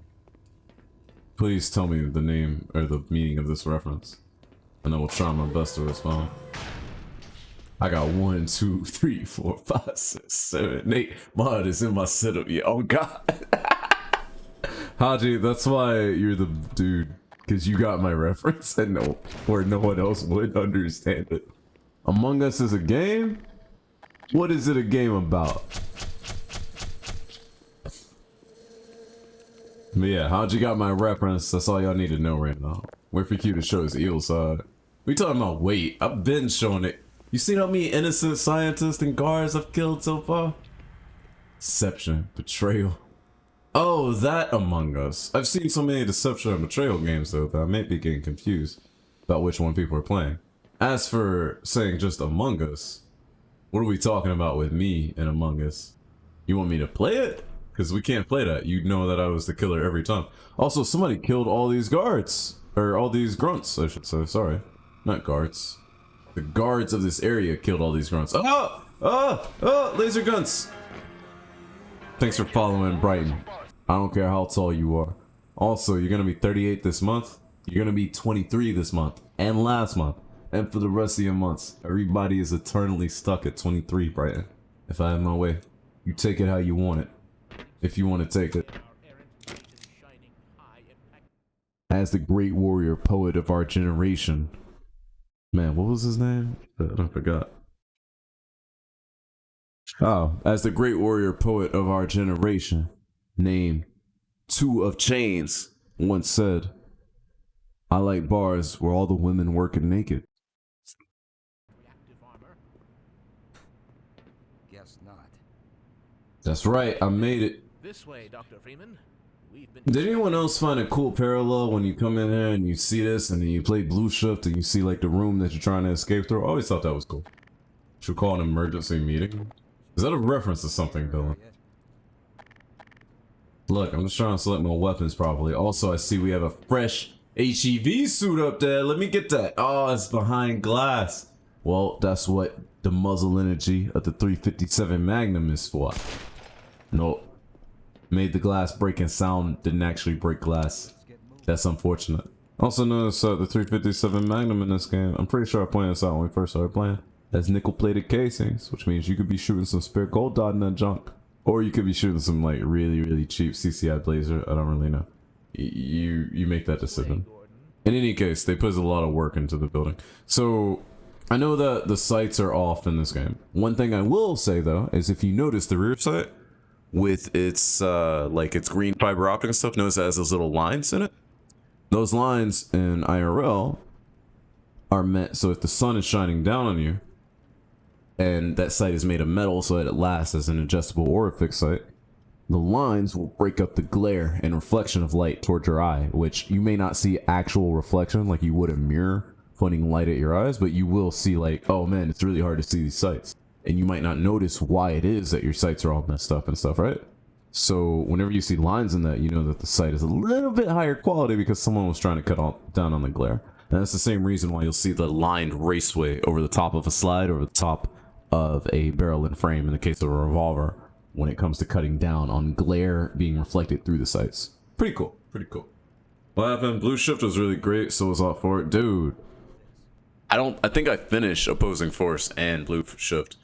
Please tell me the name or the meaning of this reference, and I will try my best to respond. I got 1, 2, 3, 4, 5, 6, 7, 8 mods in my setup. Yeah, oh god. Haji, that's why you're the dude, because you got my reference, and no one else would understand it. Among Us is a game? What is it a game about? But yeah, how'd you got my reference? That's all y'all need to know right now. Wait for Q to show his evil side. We talking about weight. I've been showing it. You seen how many innocent scientists and guards I've killed so far? Deception, betrayal. Oh, that Among Us. I've seen so many deception and betrayal games though that I may be getting confused about which one people are playing. As for saying just Among Us, what are we talking about with me and Among Us? You want me to play it? Because we can't play that. You know that I was the killer every time. Also, somebody killed all these guards. Or all these grunts, I should say. Sorry. Not guards. The guards of this area killed all these grunts. Oh! Oh! Oh! Laser guns! Thanks for following Brighton. I don't care how tall you are. Also, you're gonna be 38 this month. You're gonna be 23 this month. And last month. And for the rest of your months. Everybody is eternally stuck at 23, Brighton. If I have my way. You take it how you want it. If you want to take it. As the great warrior poet of our generation. Man, what was his name? I forgot. Oh, as the great warrior poet of our generation, named Two of Chains, once said, I like bars where all the women working naked. Reactive armor. Guess not. That's right, I made it. This way, Dr. Freeman. We've been. Did anyone else find a cool parallel when you come in here and you see this and then you play Blue Shift and you see like the room that you're trying to escape through? I always thought that was cool. Should we call an emergency meeting? Is that a reference to something, Dylan? Look, I'm just trying to select my weapons properly. Also, I see we have a fresh HEV suit up there. Let me get that. Oh, it's behind glass. Well, that's what the muzzle energy of the 357 Magnum is for. Nope. Made the glass breaking sound, didn't actually break glass. That's unfortunate. Also notice the 357 Magnum in this game, I'm pretty sure I pointed this out when we first started playing, has nickel-plated casings, which means you could be shooting some spare gold dot in that junk. Or you could be shooting some like really cheap CCI Blazer. I don't really know. You make that decision. In any case, they put a lot of work into the building. So I know that the sights are off in this game. One thing I will say though is if you notice the rear sight with its like its green fiber optic and stuff, notice it has those little lines in it. Those lines in IRL are meant so if the sun is shining down on you, and that sight is made of metal so that it lasts as an adjustable or a fixed sight, the lines will break up the glare and reflection of light towards your eye, which you may not see actual reflection like you would a mirror pointing light at your eyes, but you will see like, oh man, it's really hard to see these sights. And you might not notice why it is that your sights are all messed up and stuff, right? So whenever you see lines in that, you know that the sight is a little bit higher quality because someone was trying to cut down on the glare. And that's the same reason why you'll see the lined raceway over the top of a slide, over the top of a barrel and frame in the case of a revolver, when it comes to cutting down on glare being reflected through the sights. Pretty cool, pretty cool. What happened? Blue Shift was really great, so was Alt for it. Dude, I think I finished Opposing Force and Blue Shift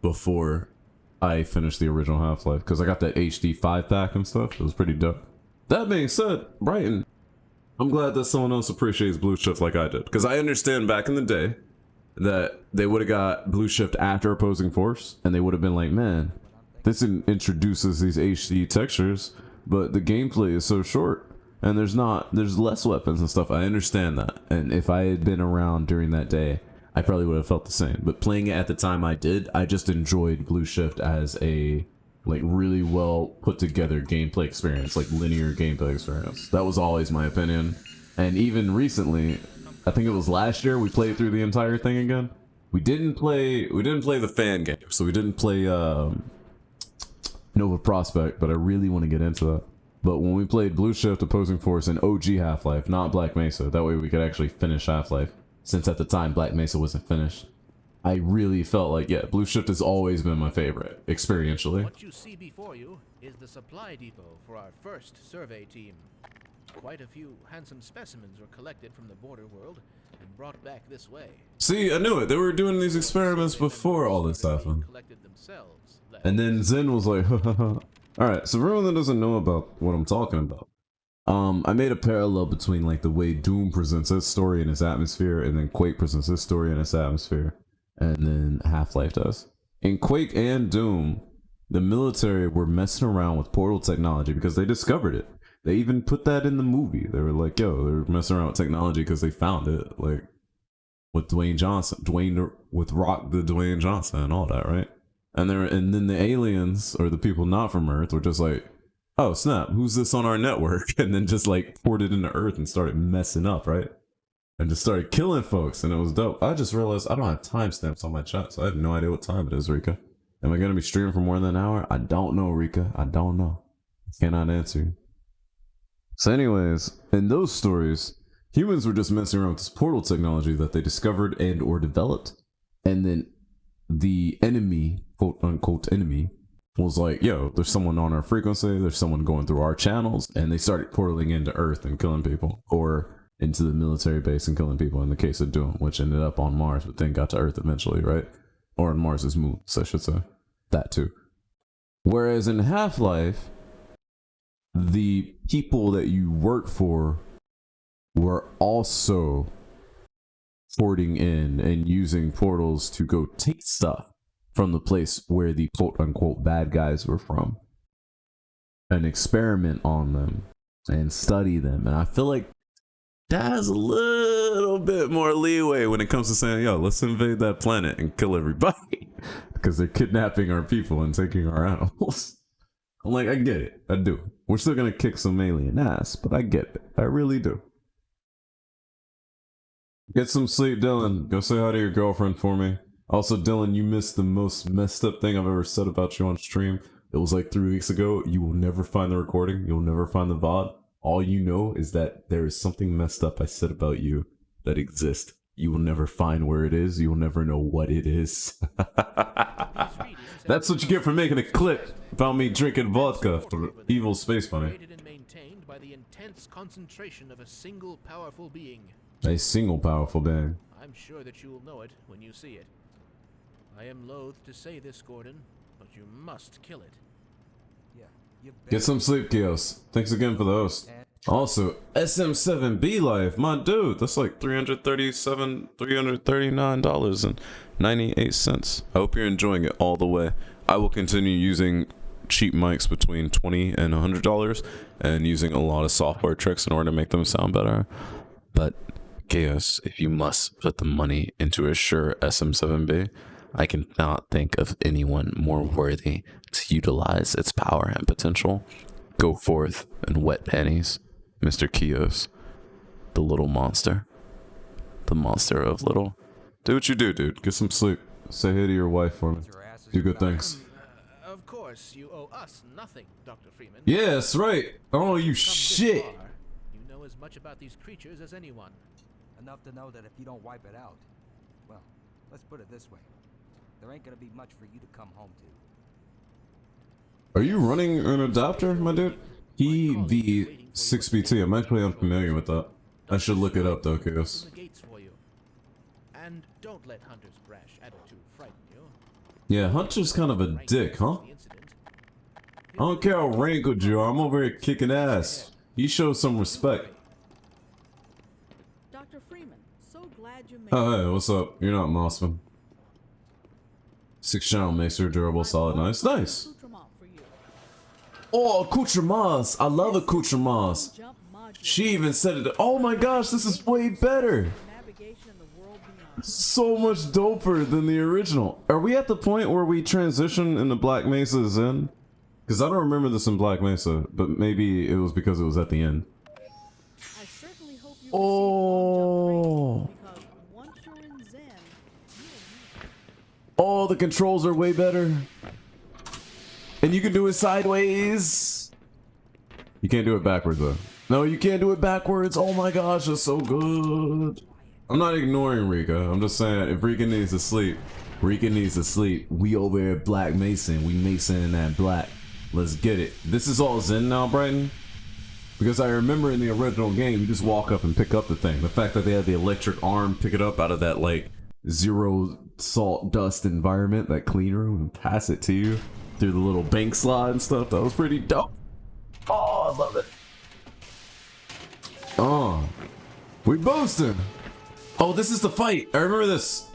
before I finished the original Half-Life, because I got that HD 5-pack and stuff. It was pretty dope. That being said, Brighton, I'm glad that someone else appreciates Blue Shift like I did, because I understand back in the day that they would have got Blue Shift after Opposing Force, and they would have been like, man, this introduces these HD textures, but the gameplay is so short, and there's less weapons and stuff. I understand that, and if I had been around during that day, I probably would have felt the same. But playing it at the time I did, I just enjoyed Blue Shift as a like really well put together gameplay experience, like linear gameplay experience. That was always my opinion. And even recently, I think it was last year, we played through the entire thing again. We didn't play the fan game, so we didn't play Nova Prospect, but I really want to get into that. But when we played Blue Shift, Opposing Force, and OG Half-Life, not Black Mesa, that way we could actually finish Half-Life, since at the time Black Mesa wasn't finished. I really felt like, yeah, Blue Shift has always been my favorite, experientially. What you see before you is the supply depot for our first survey team. Quite a few handsome specimens were collected from the border world and brought back this way. See, I knew it. They were doing these experiments before all this happened. And then Zen was like, alright, so for everyone that doesn't know about what I'm talking about, I made a parallel between like the way Doom presents its story and its atmosphere, and then Quake presents its story and its atmosphere, and then Half-Life does. In Quake and Doom, the military were messing around with portal technology because they discovered it. They even put that in the movie. They were like, yo, they're messing around with technology because they found it, like with Dwayne Johnson, with Rock the Dwayne Johnson and all that, right? And then the aliens, or the people not from Earth, were just like, oh snap, who's this on our network? And then just like poured it into Earth and started messing up, right? And just started killing folks, and it was dope. I just realized I don't have timestamps on my chat, so I have no idea what time it is, Rika. Am I gonna be streaming for more than an hour? I don't know, Rika. I don't know. I cannot answer you. So anyways, in those stories, humans were just messing around with this portal technology that they discovered and or developed, and then the enemy, quote unquote enemy, was like, yo, there's someone on our frequency, there's someone going through our channels, and they started portaling into Earth and killing people, or into the military base and killing people in the case of Doom, which ended up on Mars, but then got to Earth eventually, right? Or on Mars's moon, so I should say. That too. Whereas in Half-Life, the people that you work for were also porting in and using portals to go take stuff from the place where the quote-unquote bad guys were from and experiment on them and study them. And I feel like that has a little bit more leeway when it comes to saying, yo, let's invade that planet and kill everybody because they're kidnapping our people and taking our animals. I'm like, I get it. I do. We're still gonna kick some alien ass, but I get it. I really do. Get some sleep, Dylan. Go say hi to your girlfriend for me. Also, Dylan, you missed the most messed up thing I've ever said about you on stream. It was like 3 weeks ago. You will never find the recording. You'll never find the VOD. All you know is that there is something messed up I said about you that exists. You will never find where it is. You will never know what it is. That's what you get for making a clip about me drinking vodka for evil space money. Created and maintained by the intense concentration of a single powerful being. A single powerful being. I'm sure that you will know it when you see it. I am loath to say this, Gordon, but you must kill it. Yeah, you bet. Get some sleep, Kios. Thanks again for the host. Also, SM7B Life, my dude, that's like $339.98. I hope you're enjoying it all the way. I will continue using cheap mics between $20 and $100 and using a lot of software tricks in order to make them sound better. But Chaos, if you must put the money into a Shure SM7B, I cannot think of anyone more worthy to utilize its power and potential. Go forth and wet pennies, Mr. Kios, the little monster. The monster of little. Do what you do, dude. Get some sleep. Say hey to your wife for me. Do good things. Of course, you owe us nothing, Dr. Freeman. Yeah, that's right. I don't owe you Come this shit. far, you know as much about these creatures as anyone. Enough to know that if you don't wipe it out, well, let's put it this way. There ain't gonna be much for you to come home to. Are you running an adapter, my dude? EV6BT. I'm actually unfamiliar with that. I should look it up though, Chaos. Open the gates for you. And don't let Hunter's brash attitude frighten you. Yeah, Hunter's kind of a dick, huh? I don't care how rankled you are. I'm over here kicking ass. You show some respect. Dr. Freeman, so glad you made Oh, hey, what's up? You're not Mossman. 6-channel mixer, durable, solid, nice. Nice. Oh, accoutrements. I love accoutrements. She even said it. Oh my gosh, this is way better. So much doper than the original. Are we at the point where we transition into Black Mesa Zen? Because I don't remember this in Black Mesa, but maybe it was because it was at the end. Oh. Oh, the controls are way better. And you can do it sideways. You can't do it backwards though. No, you can't do it backwards. Oh my gosh, that's so good. I'm not ignoring Rika. I'm just saying if Rika needs to sleep, Rika needs to sleep. We over here at Black Mason. We Mason in that black. Let's get it. This is all Zen now, Brighton? Because I remember in the original game, you just walk up and pick up the thing. The fact that they had the electric arm pick it up out of that like zero salt dust environment, that clean room, and pass it to you through the little bank slide and stuff. That was pretty dope. Oh, I love it. Oh, we boasting. Oh, this is the fight. I remember this.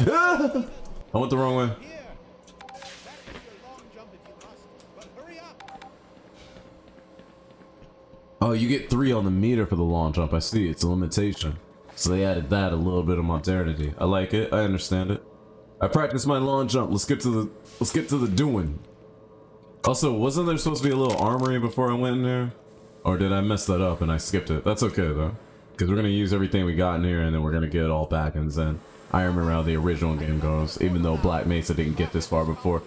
I went the wrong way. Oh, you get 3 on the meter for the long jump. I see. It's a limitation. So they added that, a little bit of modernity. I like it. I understand it. I practiced my long jump. Let's get to the doing. Also, wasn't there supposed to be a little armory before I went in there? Or did I mess that up and I skipped it? That's okay though. Because we're gonna use everything we got in here and then we're gonna get it all back in Zen. I remember how the original game goes, even though Black Mesa didn't get this far before.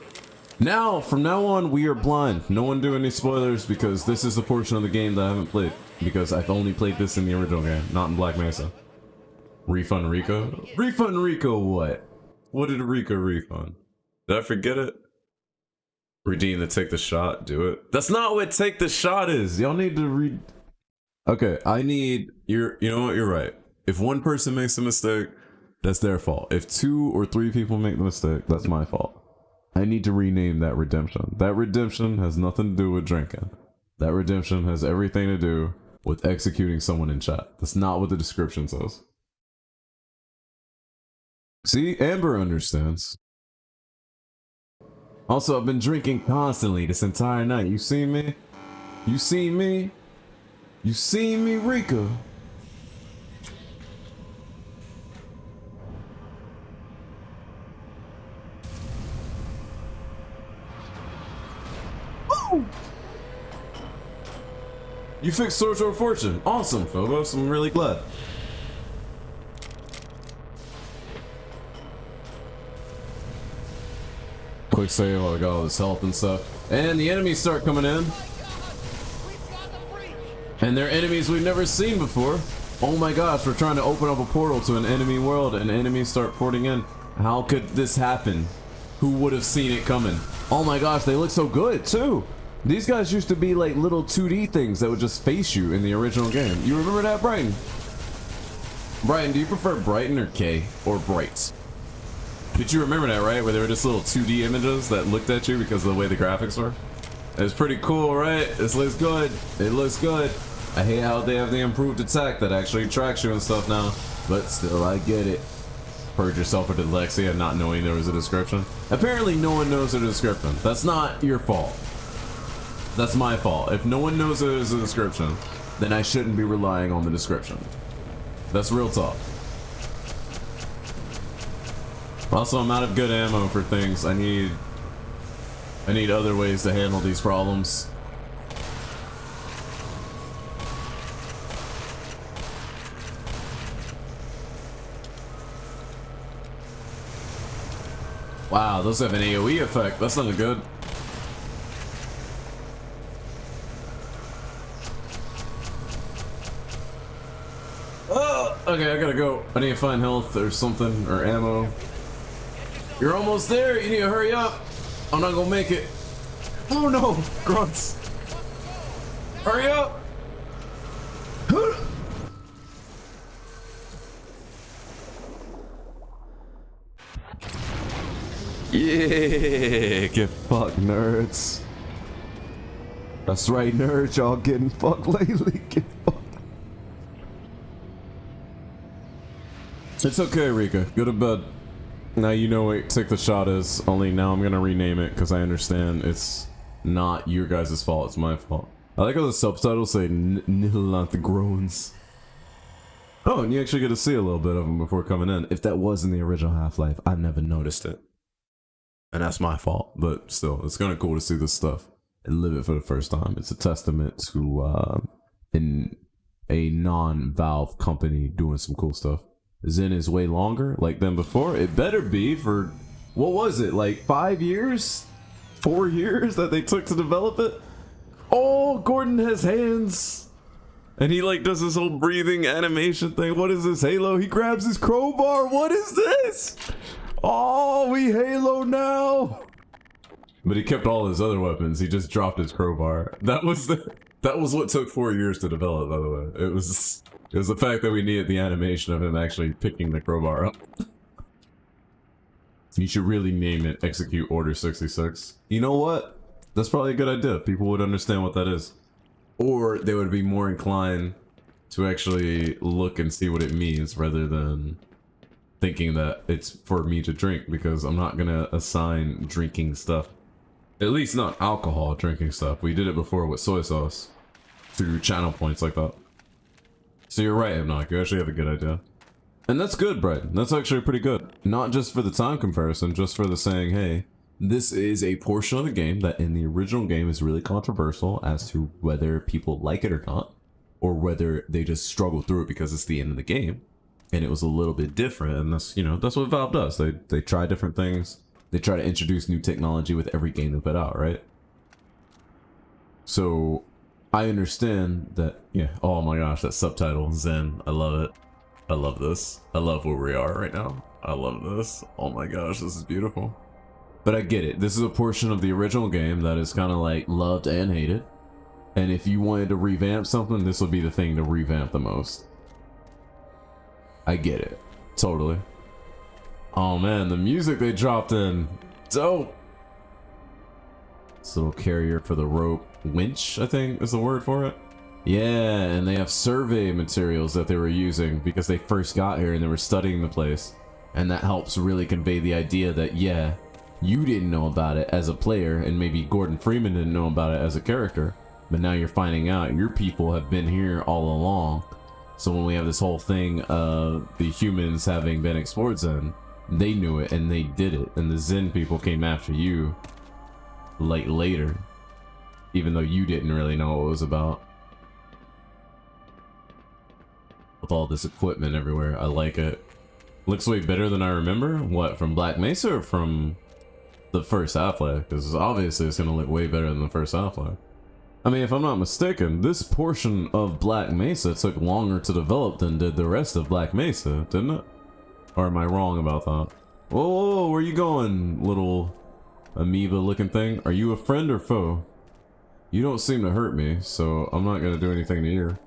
Now, from now on, we are blind. No one do any spoilers because this is the portion of the game that I haven't played. Because I've only played this in the original game, not in Black Mesa. Refund Rico? Refund Rico what? What did Rico refund? Did I forget it? Redeem the take the shot, do it. That's not what take the shot is. Y'all need to read. Okay, I need you know what, you're right. If one person makes a mistake, that's their fault. If 2 or 3 people make the mistake, that's my fault. I need to rename that redemption. That redemption has nothing to do with drinking. That redemption has everything to do with executing someone in chat. That's not what the description says. See, Amber understands. Also, I've been drinking constantly this entire night. You see me? You seen me? You seen me, Rika? Woo! You fixed Sword of Fortune. Awesome, Phobos. I'm really glad. Quick save while I got all this health and stuff. And the enemies start coming in. And they're enemies we've never seen before. Oh my gosh, we're trying to open up a portal to an enemy world and enemies start porting in. How could this happen? Who would have seen it coming? Oh my gosh, they look so good too. These guys used to be like little 2D things that would just face you in the original game. You remember that, Brighton? Brighton, do you prefer Brighton or K or Brights? Did you remember that, right? Where they were just little 2D images that looked at you because of the way the graphics were? It's pretty cool, right? This looks good. It looks good. I hate how they have the improved attack that actually tracks you and stuff now. But still, I get it. Purge yourself with dyslexia and not knowing there was a description. Apparently, no one knows the description. That's not your fault. That's my fault. If no one knows there's a description, then I shouldn't be relying on the description. That's real talk. Also, I'm out of good ammo for things. I need other ways to handle these problems. Wow, those have an AoE effect. That's not good. Oh, okay, I gotta go. I need to find health or something, or ammo. You're almost there. You need to hurry up. I'm not gonna make it. Oh no, grunts. Hurry up. Yeah, get fucked, nerds. That's right, nerds. Y'all getting fucked lately. Get fucked. It's okay, Rika. Go to bed. Now you know what Take the Shot is. Only now I'm gonna rename it because I understand it's not your guys' fault. It's my fault. I like how the subtitles say "nil not the groans." Oh, and you actually get to see a little bit of them before coming in. If that was in the original Half-Life, I never noticed it. And that's my fault, but still, it's kind of cool to see this stuff and live it for the first time. It's a testament to in a non-Valve company doing some cool stuff. Zen is way longer, like than before. It better be for, what was it, like 5 years? 4 years that they took to develop it? Oh, Gordon has hands. And he like does this whole breathing animation thing. What is this, Halo? He grabs his crowbar. What is this? Oh, we Halo now. But he kept all his other weapons. He just dropped his crowbar. That was what took 4 years to develop, by the way. It was the fact that we needed the animation of him actually picking the crowbar up. You should really name it Execute Order 66. You know what? That's probably a good idea. People would understand what that is. Or they would be more inclined to actually look and see what it means rather than thinking that it's for me to drink, because I'm not gonna assign drinking stuff. At least not alcohol drinking stuff. We did it before with soy sauce through channel points like that. So you're right, Hemnock. You actually have a good idea. And that's good, Brett. That's actually pretty good. Not just for the time comparison, just for the saying, hey, this is a portion of the game that in the original game is really controversial as to whether people like it or not, or whether they just struggle through it because it's the end of the game. And it was a little bit different, and that's, you know, that's what Valve does. They try different things. They try to introduce new technology with every game they put out, right? So I understand that, yeah, oh my gosh, that subtitle, Zen, I love it. I love this. I love where we are right now. I love this. Oh my gosh, this is beautiful. But I get it. This is a portion of the original game that is kind of like loved and hated. And if you wanted to revamp something, this would be the thing to revamp the most. I get it. Totally. Oh man, the music they dropped in. Dope. This little carrier for the rope. Winch, I think is the word for it. Yeah, and they have survey materials that they were using because they first got here and they were studying the place. And that helps really convey the idea that, yeah, you didn't know about it as a player, and maybe Gordon Freeman didn't know about it as a character. But now you're finding out your people have been here all along. So when we have this whole thing of the humans having been explored Zen, they knew it and they did it. And the Zen people came after you like later, even though you didn't really know what it was about. With all this equipment everywhere, I like it. Looks way better than I remember. What, from Black Mesa or from the first Half-Life? Because obviously it's gonna look way better than the first Half-Life. I mean, if I'm not mistaken, this portion of Black Mesa took longer to develop than did the rest of Black Mesa, didn't it? Or am I wrong about that? Whoa, whoa, whoa, where you going, little amoeba looking thing? Are you a friend or foe? You don't seem to hurt me, so I'm not gonna do anything to you.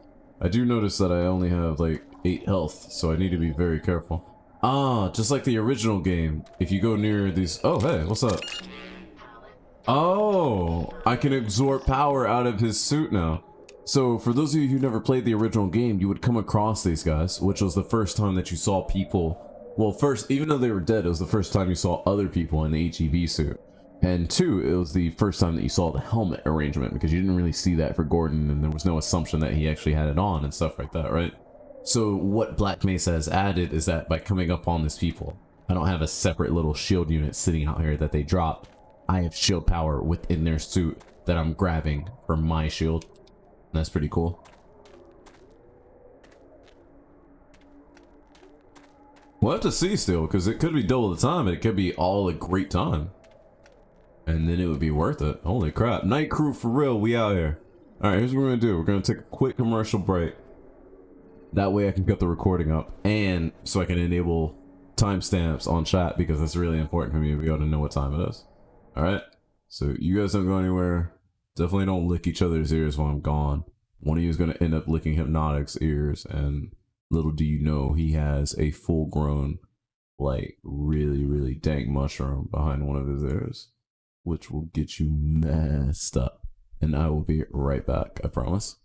I do notice that I only have like 8 health, so I need to be very careful. Ah, just like the original game, if you go near these... Oh, hey, what's up? Oh, I can absorb power out of his suit now. So for those of you who never played the original game, you would come across these guys, which was the first time that you saw people. Well, first, even though they were dead, it was the first time you saw other people in the HEV suit. And 2, it was the first time that you saw the helmet arrangement, because you didn't really see that for Gordon, and there was no assumption that he actually had it on and stuff like that, right? So what Black Mesa has added is that by coming up on these people, I don't have a separate little shield unit sitting out here that they drop. I have shield power within their suit that I'm grabbing for my shield. And that's pretty cool. We'll have to see still, because it could be double the time, and it could be all a great time. And then it would be worth it. Holy crap. Night crew for real, we out here. Alright, here's what we're gonna do. We're gonna take a quick commercial break. That way I can get the recording up, and so I can enable timestamps on chat, because that's really important for me to be able to know what time it is. Alright, so you guys don't go anywhere. Definitely don't lick each other's ears while I'm gone. One of you is going to end up licking Hypnotic's ears, and little do you know, he has a full-grown, like, really, really dank mushroom behind one of his ears, which will get you messed up. And I will be right back, I promise.